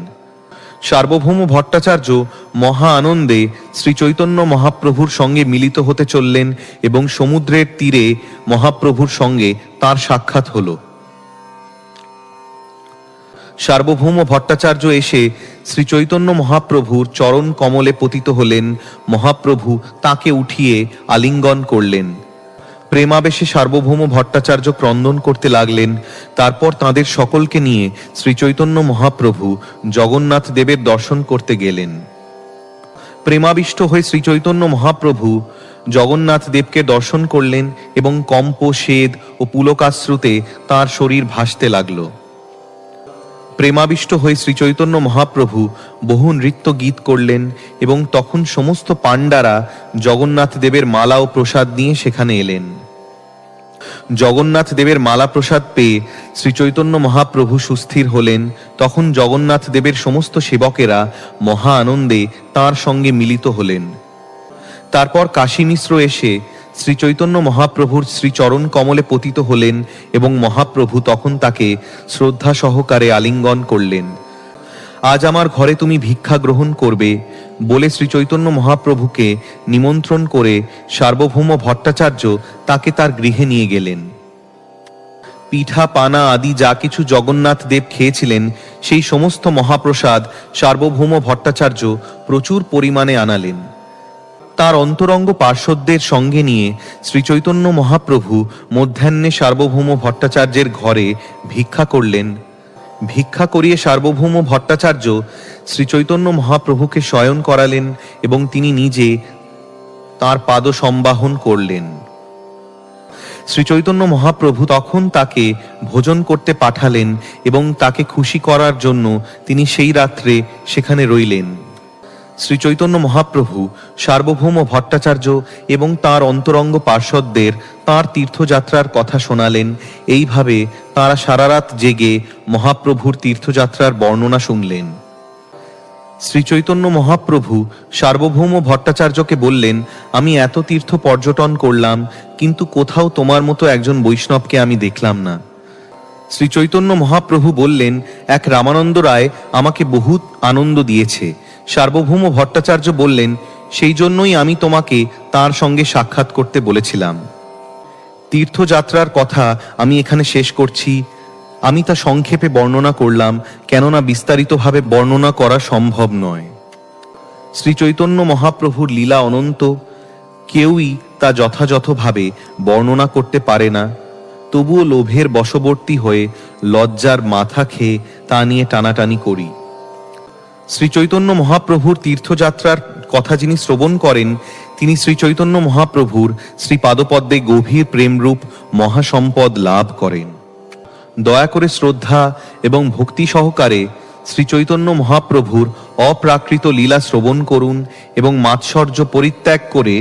সার্বভৌম ভট্টাচার্য মহা আনন্দে শ্রীচৈতন্য মহাপ্রভুর সঙ্গে মিলিত হতে চললেন এবং সমুদ্রের তীরে মহাপ্রভুর সঙ্গে তার সাক্ষাৎ হল। সার্বভৌম ভট্টাচার্য এসে শ্রী চৈতন্য মহাপ্রভুর চরণ কমলে পতিত হলেন। মহাপ্রভু তাকে উঠিয়ে আলিঙ্গন করলেন। প্রেমাবেশে সার্বভৌম ভট্টাচার্য ক্রন্দন করতে লাগলেন। তারপর তাদের সকলকে নিয়ে শ্রী চৈতন্য মহাপ্রভু জগন্নাথ দেবের দর্শন করতে গেলেন। প্রেমাবিষ্ট হয়ে শ্রী চৈতন্য মহাপ্রভু জগন্নাথ দেবকে দর্শন করলেন এবং কম্প, সেদ ও পুলকাশ্রুতে তাঁর শরীর ভাসতে লাগল। প্রেমাবিষ্ট হয়ে শ্রী চৈতন্য মহাপ্রভু বহু নৃত্য গীত করলেন এবং তখন সমস্ত পাণ্ডারা জগন্নাথ দেবের মালা ও প্রসাদ নিয়ে সেখানে এলেন। জগন্নাথ দেবের মালা প্রসাদ পেয়ে শ্রী চৈতন্য মহাপ্রভু সুস্থির হলেন। তখন জগন্নাথ দেবের সমস্ত সেবকেরা মহা আনন্দে তাঁর সঙ্গে মিলিত হলেন। তারপর কাশী মিশ্র এসে শ্রী চৈতন্য মহাপ্রভুর শ্রীচরণ কমলে পতিত হলেন এবং মহাপ্রভু তখন তাকে শ্রদ্ধা সহকারে আলিঙ্গন করলেন। আজ আমার ঘরে তুমি ভিক্ষা গ্রহণ করবে বলে শ্রী চৈতন্য মহাপ্রভুকে নিমন্ত্রণ করে সার্বভৌম ভট্টাচার্য তাকে তার গৃহে নিয়ে গেলেন। পিঠা, পানা আদি যা কিছু জগন্নাথ দেব খেয়েছিলেন সেই সমস্ত মহাপ্রসাদ সার্বভৌম ভট্টাচার্য প্রচুর পরিমাণে আনালেন। তার অন্তরঙ্গ পার্শ্বদের সঙ্গে নিয়ে শ্রী চৈতন্য মহাপ্রভু মধ্যাহ্নে সার্বভৌম ভট্টাচার্যের ঘরে ভিক্ষা করলেন। ভিক্ষা করিয়ে সার্বভৌম ভট্টাচার্য শ্রী চৈতন্য মহাপ্রভুকে শয়ন করালেন এবং তিনি নিজে তাঁর পাদ সম্বাহন করলেন। শ্রী চৈতন্য মহাপ্রভু তখন তাকে ভোজন করতে পাঠালেন এবং তাকে খুশি করার জন্য তিনি সেই রাত্রে সেখানে রইলেন। শ্রী চৈতন্য মহাপ্রভু সার্বভৌম ভট্টাচার্য এবং তাঁর অন্তরঙ্গ পার্ষদদের তাঁর তীর্থযাত্রার কথা শোনালেন। এইভাবে তাঁরা সারা রাত জেগে মহাপ্রভুর তীর্থযাত্রার বর্ণনা শুনলেন। শ্রী চৈতন্য মহাপ্রভু সার্বভৌম ভট্টাচার্যকে বললেন, আমি এত তীর্থ পর্যটন করলাম, কিন্তু কোথাও তোমার মতো একজন বৈষ্ণবকে আমি দেখলাম না। শ্রী চৈতন্য মহাপ্রভু বললেন, এক রামানন্দ রায় আমাকে বহুত আনন্দ দিয়েছে। সার্বভৌম ভট্টাচার্য বললেন, সেই জন্যই আমি তোমাকে তার সঙ্গে সাক্ষাৎ করতে বলেছিলাম। তীর্থযাত্রার কথা আমি এখানে শেষ করছি। আমি তা সংক্ষেপে বর্ণনা করলাম, কেননা বিস্তারিতভাবে বর্ণনা করা সম্ভব নয়। শ্রী চৈতন্য মহাপ্রভুর লীলা অনন্ত, কেউই তা যথাযথভাবে বর্ণনা করতে পারে না। তবুও লোভের বশবর্তী হয়ে লজ্জার মাথা খেয়ে তা নিয়ে টানাটানি করি। শ্রী চৈতন্য মহাপ্রভুর তীর্থযাত্রার কথা যিনি শ্রবণ করেন, তিনি শ্রী চৈতন্য মহাপ্রভুর শ্রীপাদপদ্মে গভীর প্রেমরূপ মহাসম্পদ লাভ করেন। দয়া করে শ্রদ্ধা এবং ভক্তি সহকারে শ্রী চৈতন্য মহাপ্রভুর অপ্রাকৃত লীলা শ্রবণ করুন এবং মাৎসর্য পরিত্যাগ করে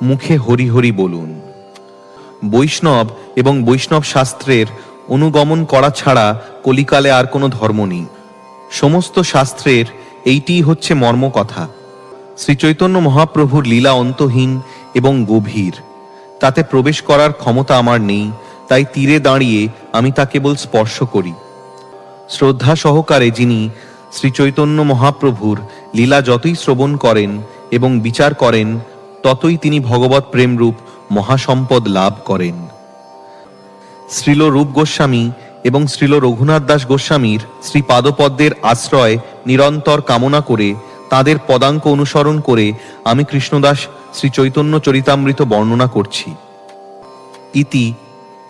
মুখে হরি হরি বলুন। বৈষ্ণব এবং বৈষ্ণব শাস্ত্রের অনুগমন করা ছাড়া কলিকালে আর কোনো ধর্ম নেই। সমস্ত শাস্ত্রের এইটিই হচ্ছে মর্মকথা। শ্রী চৈতন্য মহাপ্রভুর লীলা অন্তহীন এবং গভীর, তাতে প্রবেশ করার ক্ষমতা আমার নেই, তাই তীরে দাঁড়িয়ে আমি তা কেবল স্পর্শ করি। শ্রদ্ধা সহকারে যিনি শ্রী চৈতন্য মহাপ্রভুর লীলা যতই শ্রবণ করেন এবং বিচার করেন, ততই তিনি ভগবৎ প্রেমরূপ মহাসম্পদ লাভ করেন। শ্রীল রূপ গোস্বামী এবং শ্রীল রঘুনাথ দাস গোস্বামীর শ্রীপাদপদ্মের আশ্রয় নিরন্তর কামনা করে তাদের পদাঙ্ক অনুসরণ করে আমি কৃষ্ণদাস শ্রী চৈতন্য চরিতামৃত বর্ণনা করছি। ইতি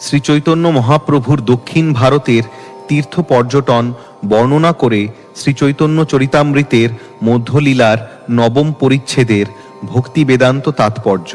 শ্রী চৈতন্য মহাপ্রভুর দক্ষিণ ভারতের তীর্থ পর্যটন বর্ণনা করে শ্রী চৈতন্য চরিতামৃতের মধ্যলীলার নবম পরিচ্ছেদের ভক্তি বেদান্ত তাৎপর্য।